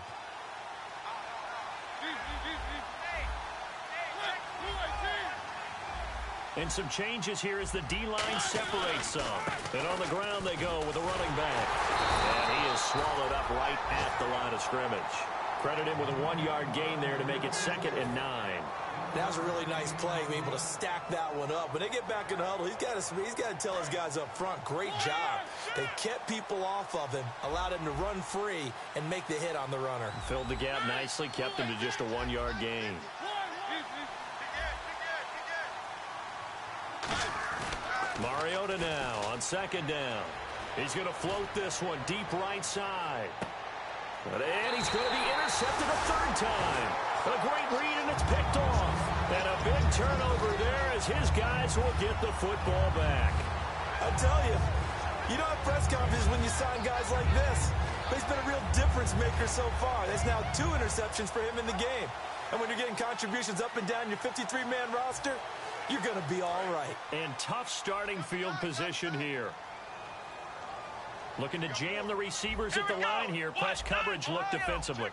And some changes here as the D-line separates some. And on the ground they go with a running back. And he is swallowed up right at the line of scrimmage. Credit him with a 1-yard gain there to make it 2nd and 9. That was a really nice play, being able to stack that one up. When they get back in the huddle, he's got to tell his guys up front, great job. They kept people off of him, allowed him to run free, and make the hit on the runner. Filled the gap nicely, kept him to just a 1-yard gain. Mariota now on 2nd down. He's going to float this one deep right side. And he's going to be intercepted a 3rd time. A great read, and it's picked off. And a big turnover there as his guys will get the football back. I tell you, you don't have press conferences when you sign guys like this. But he's been a real difference maker so far. There's now 2 interceptions for him in the game. And when you're getting contributions up and down your 53-man roster, you're going to be all right. And tough starting field position here. Looking to jam the receivers at the line here. Press coverage look defensively.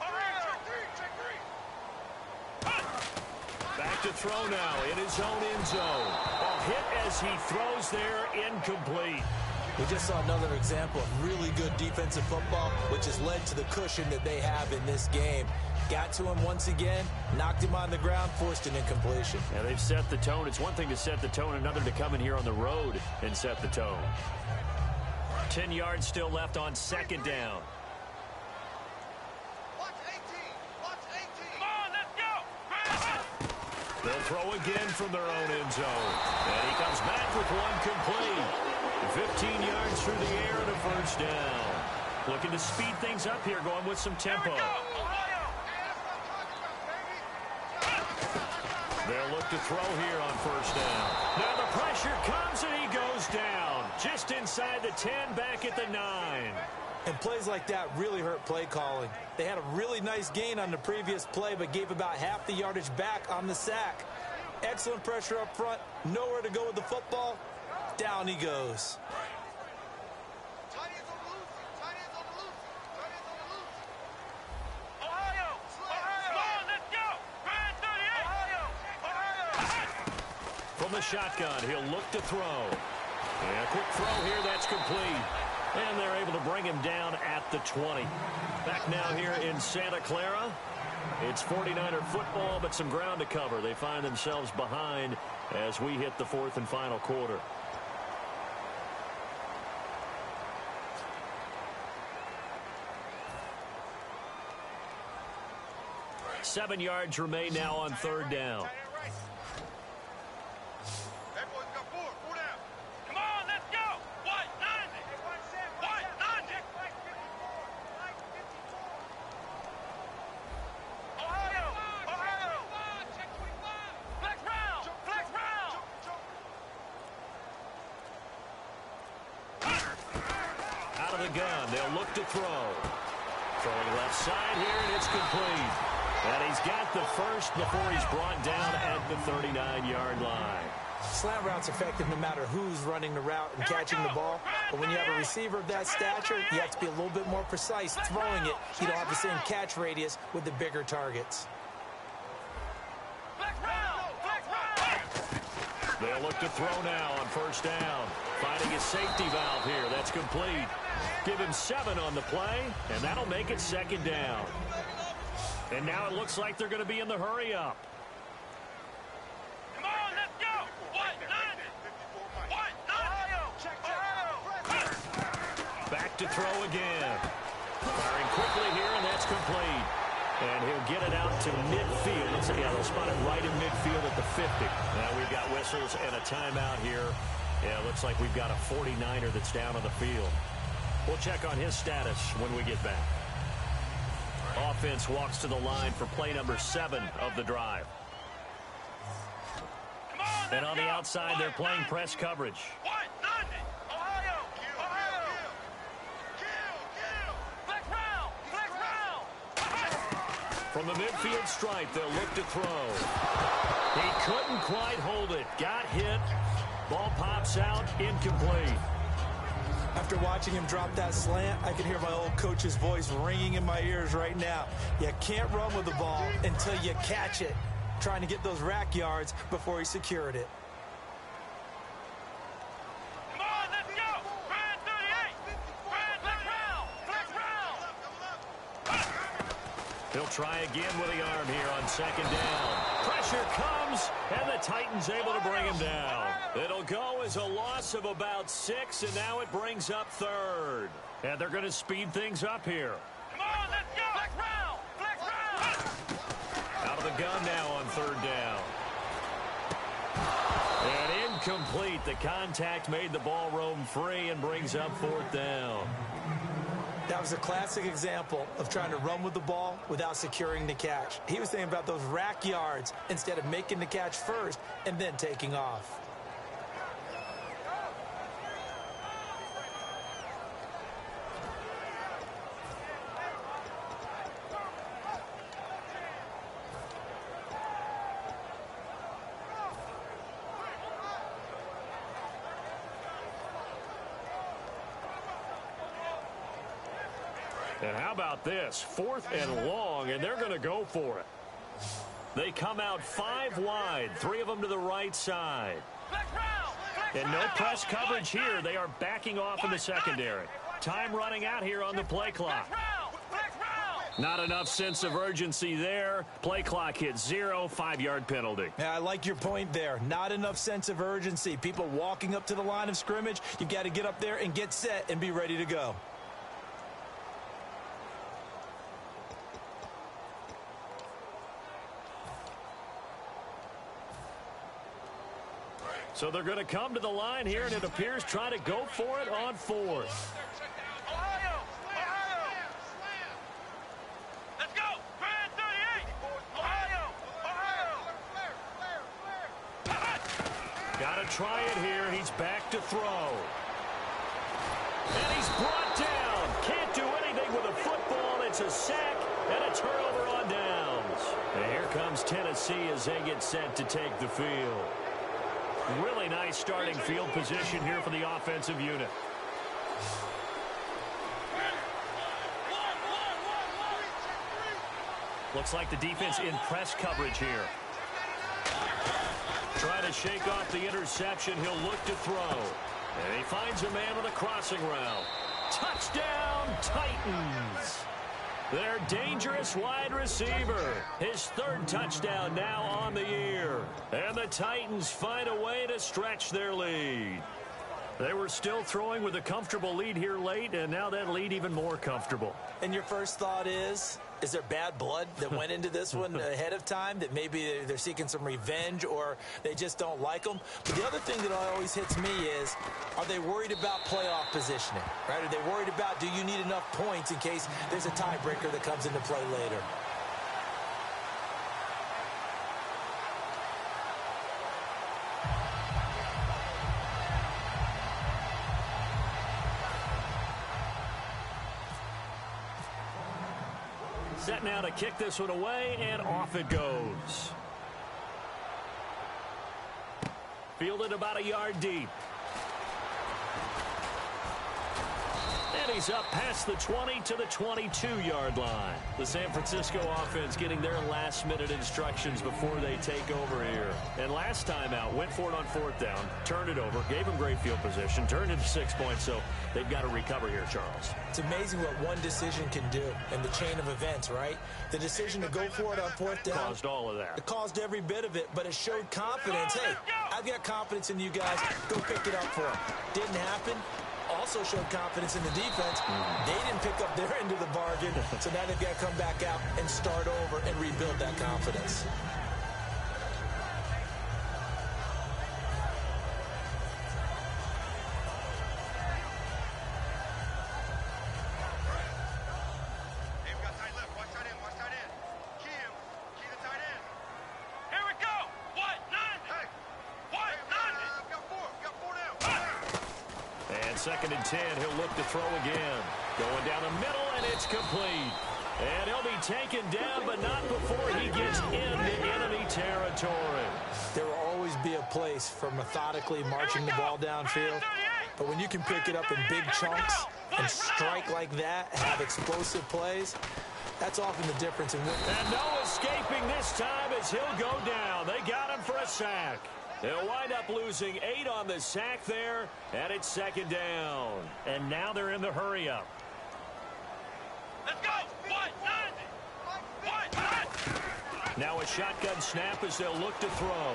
Back to throw now in his own end zone. Ball hit as he throws there, incomplete. We just saw another example of really good defensive football, which has led to the cushion that they have in this game. Got to him once again, knocked him on the ground, forced an incompletion. Yeah, they've set the tone. It's one thing to set the tone, another to come in here on the road and set the tone. 10 yards still left on 2nd down. Watch 18. Come on, let's go. They'll throw again from their own end zone. And he comes back with one complete. 15 yards through the air and a first down. Looking to speed things up here, going with some tempo. They'll look to throw here on first down. Now the pressure comes and he goes down. Just inside the 10, back at the 9. And plays like that really hurt play calling. They had a really nice gain on the previous play, but gave about half the yardage back on the sack. Excellent pressure up front. Nowhere to go with the football. Down he goes. From the shotgun, he'll look to throw. And a quick throw here, that's complete. And they're able to bring him down at the 20. Back now here in Santa Clara. It's 49er football, but some ground to cover. They find themselves behind as we hit the 4th and final quarter. Seven yards remain now on 3rd down. Come on, let's go. What? 90. gun. They'll look to throw. Throwing left side here, and it's complete. And he's got the first before he's brought down at the 39-yard line. Slant route's effective no matter who's running the route and catching the ball. But when you have a receiver of that stature, you have to be a little bit more precise throwing it. You don't have the same catch radius with the bigger targets. They'll look to throw now on first down. Finding his safety valve here. That's complete. Give him 7 on the play, and that'll make it second down. And now it looks like they're going to be in the hurry up. Come on, let's go. Back to throw again. Firing quickly here, and that's complete. And he'll get it out to midfield. Yeah, they'll spot it right in midfield at the 50. Now we've got whistles and a timeout here. Yeah, it looks like we've got a 49er that's down on the field. We'll check on his status when we get back. Offense walks to the line for play number 7 of the drive. And on the outside, they're playing press coverage. From the midfield stripe, they'll look to throw. He couldn't quite hold it. Got hit. Ball pops out, incomplete. After watching him drop that slant, I can hear my old coach's voice ringing in my ears right now. You can't run with the ball until you catch it. Trying to get those rack yards before he secured it. Come on, let's go. Brand 38. Brand, flex round. He'll try again with the arm here on second down. Pressure comes, and the Titans able to bring him down. It'll go as a loss of about 6, and now it brings up third. And they're going to speed things up here. Come on, let's go. Flex round. Out of the gun now on third down. And incomplete. The contact made the ball roam free and brings up fourth down. That was a classic example of trying to run with the ball without securing the catch. He was thinking about those rack yards instead of making the catch first and then taking off. And how about this? 4th and long, and they're going to go for it. They come out 5 wide, 3 of them to the right side. And no press coverage here. They are backing off in the secondary. Time running out here on the play clock. Not enough sense of urgency there. Play clock hits 0, 5-yard penalty. Yeah, I like your point there. Not enough sense of urgency. People walking up to the line of scrimmage, you've got to get up there and get set and be ready to go. So they're going to come to the line here, and it appears try to go for it on 4th. Let's go. Brand 38. Got to try it here. He's back to throw. And he's brought down. Can't do anything with a football. It's a sack and a turnover on downs. And here comes Tennessee as they get set to take the field. Really nice starting field position here for the offensive unit. Looks like the defense in press coverage here. Trying to shake off the interception. He'll look to throw. And he finds a man with a crossing route. Touchdown, Titans! Their dangerous wide receiver. His 3rd touchdown now on the year. And the Titans find a way to stretch their lead. They were still throwing with a comfortable lead here late, and now that lead even more comfortable. And your first thought is there bad blood that went into this one ahead of time, that maybe they're seeking some revenge or they just don't like them? But the other thing that always hits me is, are they worried about playoff positioning? Right? Are they worried about, do you need enough points in case there's a tiebreaker that comes into play later? set now to kick this one away, and off it goes. Fielded about a yard deep. And he's up past the 20 to the 22-yard line. The San Francisco offense getting their last-minute instructions before they take over here. And last time out, went for it on 4th down, turned it over, gave them great field position, turned it to 6 points, so they've got to recover here, Charles. It's amazing what one decision can do in the chain of events, right? The decision to go for it on 4th down. Caused all of that. It caused every bit of it, but it showed confidence. Hey, I've got confidence in you guys. Go pick it up for them. Didn't happen. Also showed confidence in the defense. They didn't pick up their end of the bargain, so now they've got to come back out and start over and rebuild that confidence. Hey, we got tight left. Watch tight end. Watch tight end. Key him. Key the tight end. Here we go. What? 9. Hey. What? Hey, we got 4. We got 4 now. And 2nd and 10, he'll look to throw again. Going down the middle, and it's complete. And he'll be taken down, but not before he gets into enemy territory. There will always be a place for methodically marching the ball downfield. But when you can pick it up in big chunks and strike like that, have explosive plays, that's often the difference in winning. And no escaping this time as he'll go down. They got him for a sack. They'll wind up losing 8 on the sack there, and it's 2nd down. And now they're in the hurry-up. Let's go. What? 9. What? 9. Now a shotgun snap as they'll look to throw.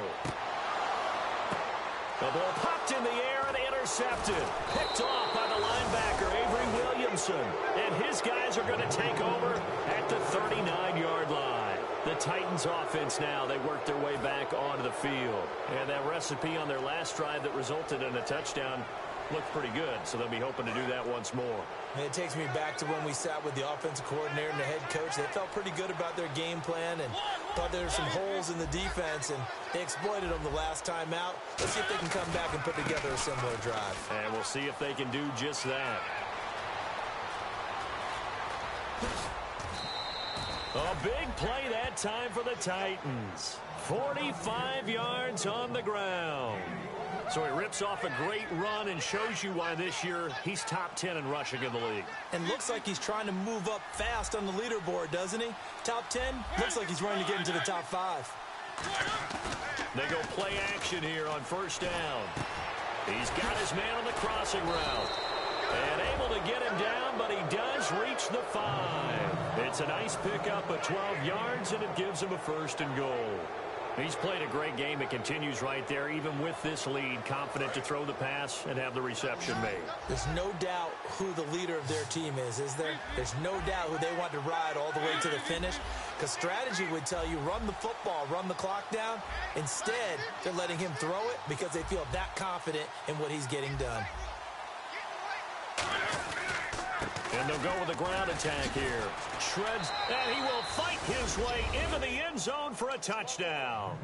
The ball popped in the air and intercepted. Picked off by the linebacker, Avery Williamson. And his guys are going to take over at the 39-yard line. The Titans offense now, they work their way back onto the field. And that recipe on their last drive that resulted in a touchdown looked pretty good, so they'll be hoping to do that once more. And it takes me back to when we sat with the offensive coordinator and the head coach. They felt pretty good about their game plan and thought there were some holes in the defense, and they exploited them the last time out. Let's see if they can come back and put together a similar drive. And we'll see if they can do just that. A big play that time for the Titans. 45 yards on the ground. So he rips off a great run and shows you why this year he's top 10 in rushing in the league. And looks like he's trying to move up fast on the leaderboard, doesn't he? Top 10, looks like he's running to get into the top 5. They go play action here on 1st down. He's got his man on the crossing route. And able to get him down, but he does reach the 5. It's a nice pickup of 12 yards, and it gives him a 1st and goal. He's played a great game. It continues right there, even with this lead, confident to throw the pass and have the reception made. There's no doubt who the leader of their team is there? There's no doubt who they want to ride all the way to the finish, because strategy would tell you run the football, run the clock down. Instead, they're letting him throw it because they feel that confident in what he's getting done. And they'll go with a ground attack here. Shreds, and he will fight his way into the end zone for a touchdown.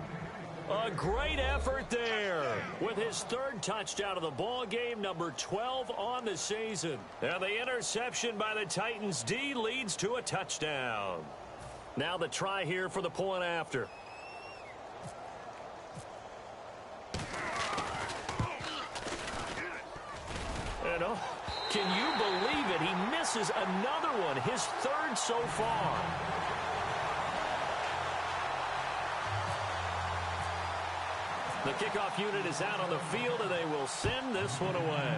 A great effort there with his 3rd touchdown of the ball game, number 12 on the season. And the interception by the Titans D leads to a touchdown. Now the try here for the point after. And can you believe it? He misses another one, his 3rd so far. The kickoff unit is out on the field, and they will send this one away.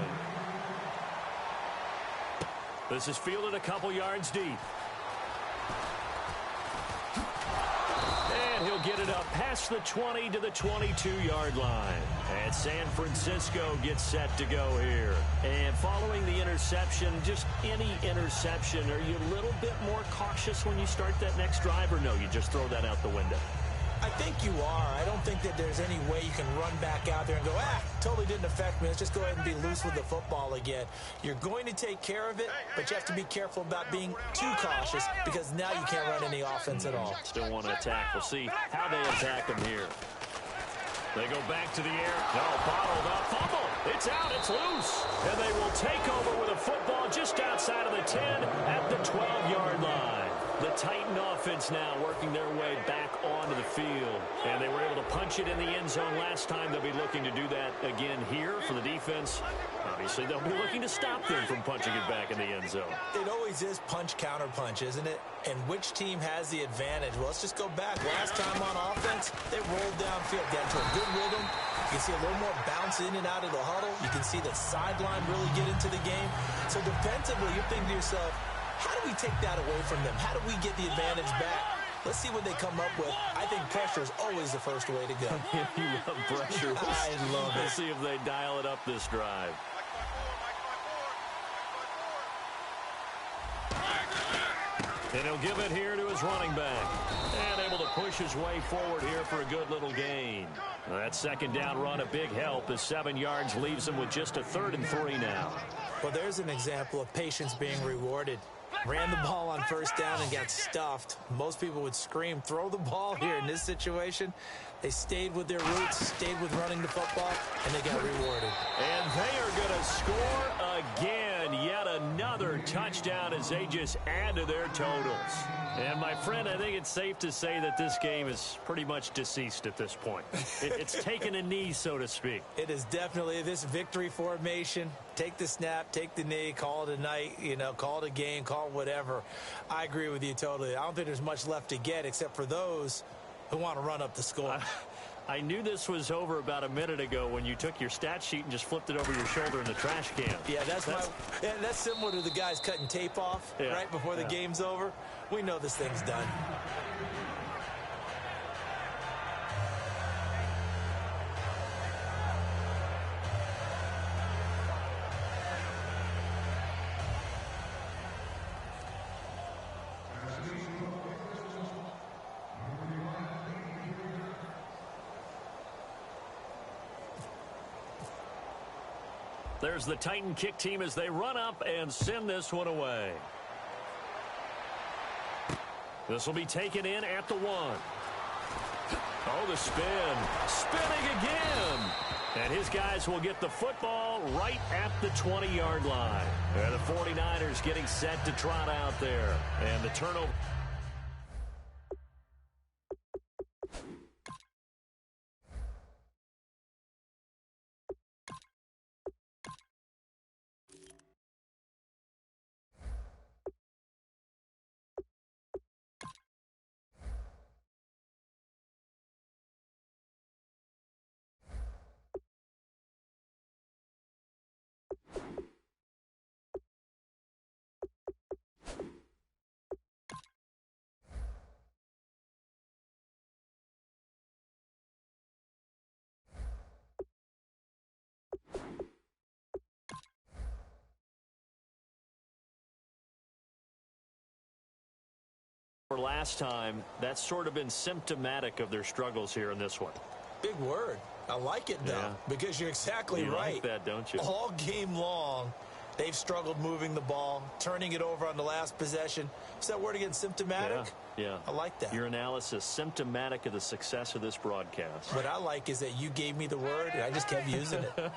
This is fielded a couple yards deep. And he'll get it up past the 20 to the 22-yard line. And San Francisco gets set to go here. And following the interception, just any interception, are you a little bit more cautious when you start that next drive, or no, you just throw that out the window? I think you are. I don't think that there's any way you can run back out there and go, totally didn't affect me. Let's just go ahead and be loose with the football again. You're going to take care of it, but you have to be careful about being too cautious, because now you can't run any offense at all. Still want to attack. We'll see how they attack them here. They go back to the air. No, bottled up. Fumble. It's out. It's loose. And they will take over with a football just outside of the 10 at the 12-yard line. The Titan offense now working their way back onto the field. And they were able to punch it in the end zone last time. They'll be looking to do that again here for the defense. Obviously, they'll be looking to stop them from punching it back in the end zone. It always is punch-counter-punch, isn't it? And which team has the advantage? Well, let's just go back. Last time on offense, they rolled downfield, got into a good rhythm. You can see a little more bounce in and out of the huddle. You can see the sideline really get into the game. So defensively, you're thinking to yourself, how do we take that away from them? How do we get the advantage back? Let's see what they come up with. I think pressure is always the first way to go. You love pressure. I love it. Let's see if they dial it up this drive. And he'll give it here to his running back. And able to push his way forward here for a good little gain. That second down run, a big help as 7 yards leaves him with just a 3rd and 3 now. Well, there's an example of patience being rewarded. Ran the ball on first down and got stuffed. Most people would scream, throw the ball here. In this situation, they stayed with their roots, stayed with running the football, and they got rewarded. And they are going to score again. Yet another touchdown as they just add to their totals. And, my friend, I think it's safe to say that this game is pretty much deceased at this point. It's taken a knee, so to speak. It is definitely this victory formation. Take the snap, take the knee, call it a night, call it a game, call it whatever. I agree with you totally. I don't think there's much left to get except for those who want to run up the score. I knew this was over about a minute ago when you took your stat sheet and just flipped it over your shoulder in the trash can. Yeah, that's similar to the guys cutting tape off right before the game's over. We know this thing's done. There's the Titan kick team as they run up and send this one away. This will be taken in at the 1. Oh, the spin. Spinning again. And his guys will get the football right at the 20-yard line. And the 49ers getting set to trot out there. And the turnover. Last time, that's sort of been symptomatic of their struggles here in this one. Big word. I like it, though, because you're exactly right. You like that, don't you? All game long, they've struggled moving the ball, turning it over on the last possession. Is that word again, symptomatic? Yeah. I like that. Your analysis, symptomatic of the success of this broadcast. What I like is that you gave me the word, and I just kept using it.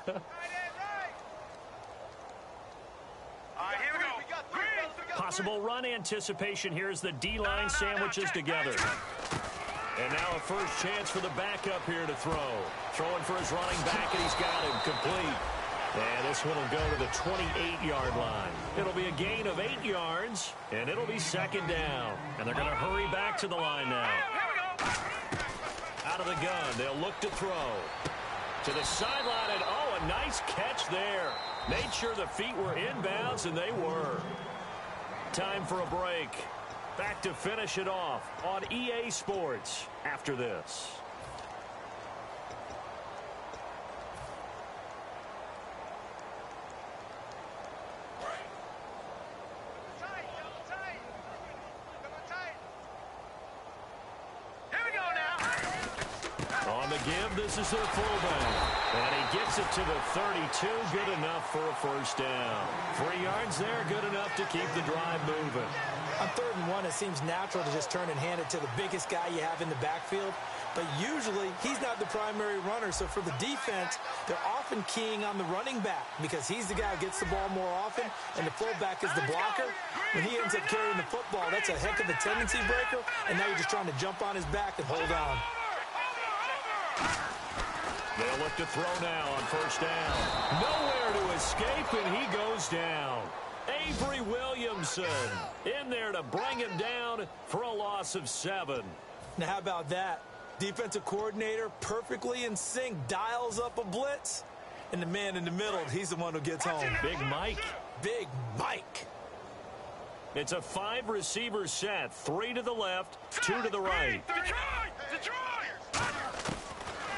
Possible run anticipation. Here's the D-line sandwiches together. And now a first chance for the backup here to throw. Throwing for his running back, and he's got him complete. And this one will go to the 28-yard line. It'll be a gain of 8 yards, and it'll be second down. And they're going to hurry back to the line now. Out of the gun, they'll look to throw. To the sideline, and oh, a nice catch there. Made sure the feet were inbounds, and they were. Time for a break. Back to finish it off on EA Sports after this. On the give. This is their fullback. And he gets it to the 32. Good enough for a first down. 3 yards there, good enough to keep the drive moving. On 3rd and 1, it seems natural to just turn and hand it to the biggest guy you have in the backfield. But usually, he's not the primary runner. So for the defense, they're often keying on the running back because he's the guy who gets the ball more often, and the fullback is the blocker. When he ends up carrying the football, that's a heck of a tendency breaker, and now you're just trying to jump on his back and hold on. They'll look to throw now on first down. Nowhere to escape, and he goes down. Avery Williamson in there to bring him down for a loss of 7. Now, how about that? Defensive coordinator perfectly in sync, dials up a blitz, and the man in the middle, he's the one who gets home. Big Mike. Big Mike. It's a 5-receiver set. 3 to the left, 2 to the right.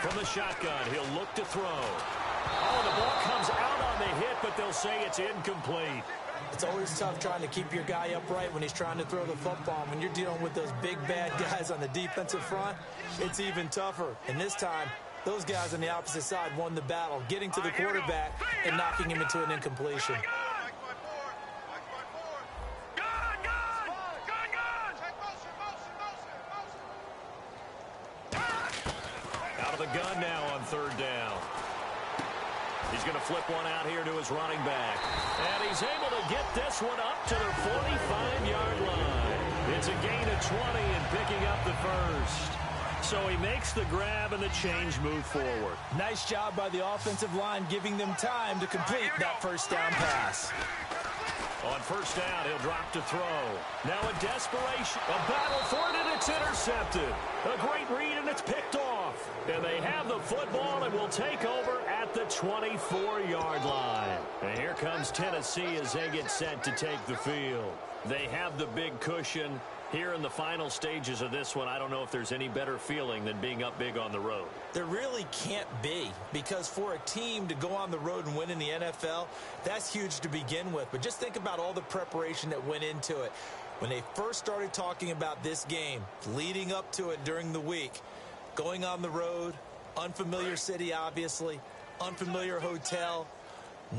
From the shotgun, he'll look to throw. Oh, the ball comes out on the hit, but they'll say it's incomplete. It's always tough trying to keep your guy upright when he's trying to throw the football. When you're dealing with those big, bad guys on the defensive front, it's even tougher. And this time, those guys on the opposite side won the battle, getting to the quarterback and knocking him into an incompletion. Out of the gun now on 3rd down. He's going to flip one out here to his running back. And he's able to get this one up to the 45-yard line. It's a gain of 20 and picking up the first. So he makes the grab and the change move forward. Nice job by the offensive line giving them time to complete that first down pass. On first down, he'll drop to throw. Now in desperation, a battle for it, and it's intercepted. A great read, and it's picked off. And they have the football and will take over at the 24-yard line. And here comes Tennessee as they get set to take the field. They have the big cushion. Here in the final stages of this one, I don't know if there's any better feeling than being up big on the road. There really can't be, because for a team to go on the road and win in the NFL, that's huge to begin with. But just think about all the preparation that went into it. When they first started talking about this game, leading up to it during the week, going on the road, unfamiliar city, obviously, unfamiliar hotel.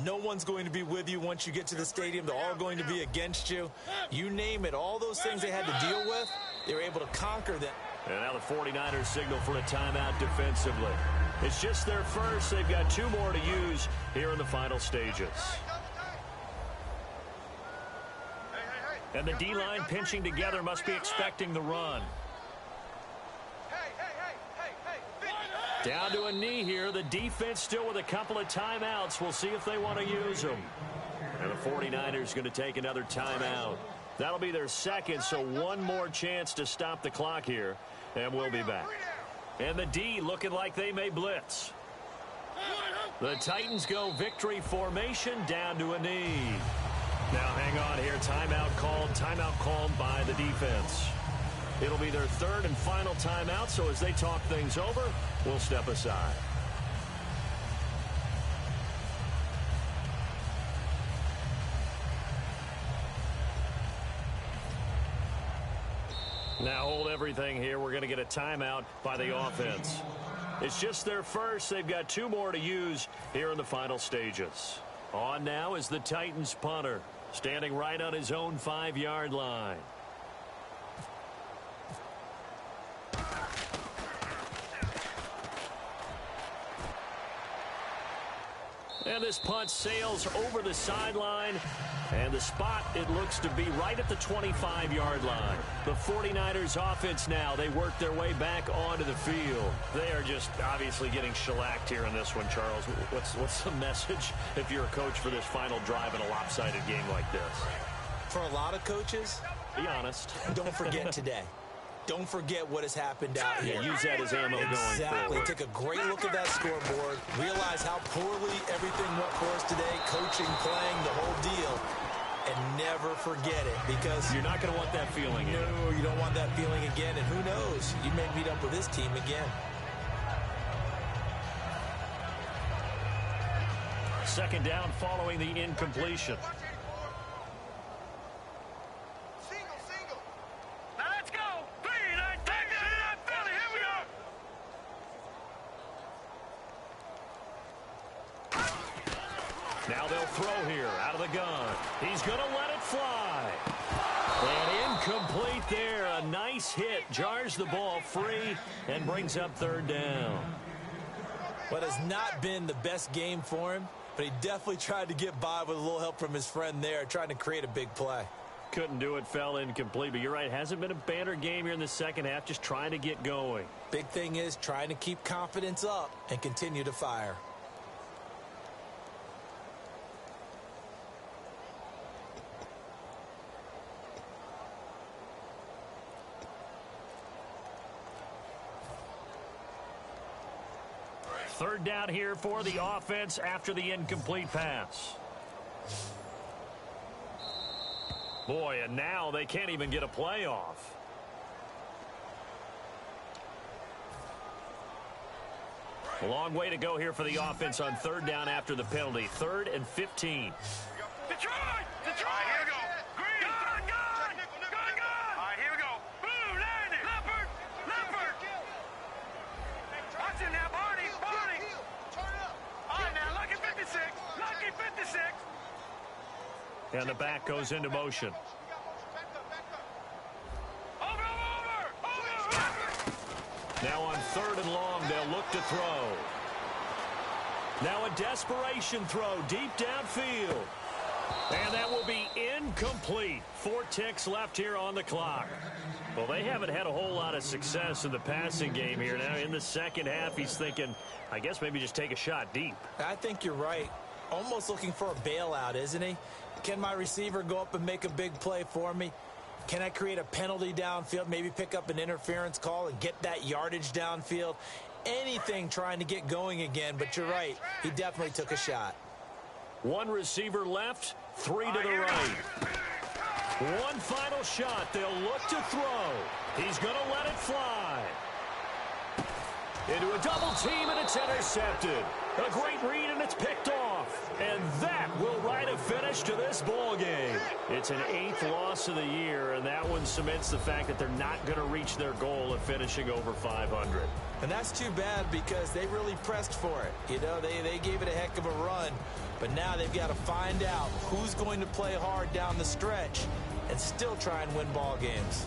No one's going to be with you once you get to the stadium. They're all going to be against you. You name it. All those things they had to deal with, they were able to conquer them. And now the 49ers signal for a timeout defensively. It's just their first. They've got 2 more to use here in the final stages. And the D-line pinching together must be expecting the run. Down to a knee here. The defense still with a couple of timeouts. We'll see if they want to use them. And the 49ers going to take another timeout. That'll be their second, so 1 more chance to stop the clock here. And we'll be back. And the D looking like they may blitz. The Titans go victory formation down to a knee. Now hang on here. Timeout called by the defense. It'll be their 3rd and final timeout, so as they talk things over, we'll step aside. Now hold everything here. We're going to get a timeout by the offense. It's just their first. They've got 2 more to use here in the final stages. On now is the Titans punter, standing right on his own 5-yard line. And this punt sails over the sideline. And the spot, it looks to be right at the 25-yard line. The 49ers offense now, they work their way back onto the field. They are just obviously getting shellacked here in this one, Charles. What's the message if you're a coach for this final drive in a lopsided game like this? For a lot of coaches, be honest. Don't forget today. Don't forget what has happened out here. Use that as ammo going forward. Exactly. Take a great look at that scoreboard. Realize how poorly everything went for us today. Coaching, playing, the whole deal. And never forget it, because you're not going to want that feeling again. No, you don't want that feeling again. And who knows? You may meet up with this team again. Second down following the incompletion. throw here out of the gun. He's going to let it fly. And incomplete there. A nice hit. Jars the ball free and brings up third down. What has not been the best game for him, but he definitely tried to get by with a little help from his friend there, trying to create a big play. Couldn't do it, fell incomplete. But you're right, hasn't been a banner game here in the second half, just trying to get going. Big thing is trying to keep confidence up and continue to fire. Third down here for the offense after the incomplete pass. Boy, and now they can't even get a play off. A long way to go here for the offense on third down after the penalty. 3rd and 15. Detroit! Detroit! All right, here we go. Green! Gun! Gun! Gun! Gun! All right, here we go. Blue! Landing! Leopard! Leopard! Watch him now, Barney! Barney! All right, now, Lucky 56! Lucky 56! And the back goes into motion. Now on 3rd and long, they'll look to throw. Now a desperation throw deep downfield. And that will be incomplete. 4 ticks left here on the clock. Well, they haven't had a whole lot of success in the passing game here. Now in the second half, he's thinking, I guess maybe just take a shot deep. I think you're right. Almost looking for a bailout, isn't he? Can my receiver go up and make a big play for me? Can I create a penalty downfield, maybe pick up an interference call and get that yardage downfield? Anything trying to get going again, but you're right. He definitely took a shot. 1 receiver left, 3 to the right. 1 final shot. They'll look to throw. He's going to let it fly. Into a double team, and it's intercepted. A great read, and it's picked off. And that will write a finish to this ball game. It's an 8th loss of the year, and that one cements the fact that they're not going to reach their goal of finishing over 500. And that's too bad because they really pressed for it. You know, they gave it a heck of a run. But now they've got to find out who's going to play hard down the stretch and still try and win ball games.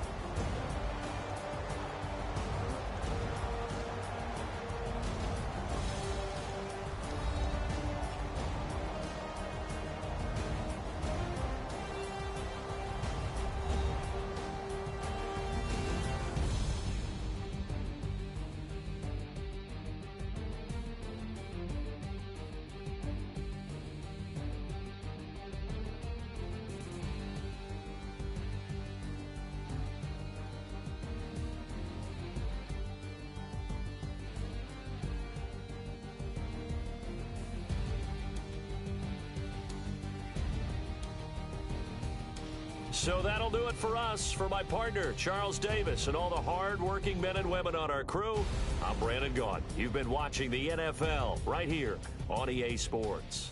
So that'll do it for us. For my partner, Charles Davis, and all the hard-working men and women on our crew, I'm Brandon Gaudin. You've been watching the NFL right here on EA Sports.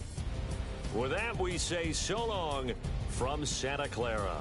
With that, we say so long from Santa Clara.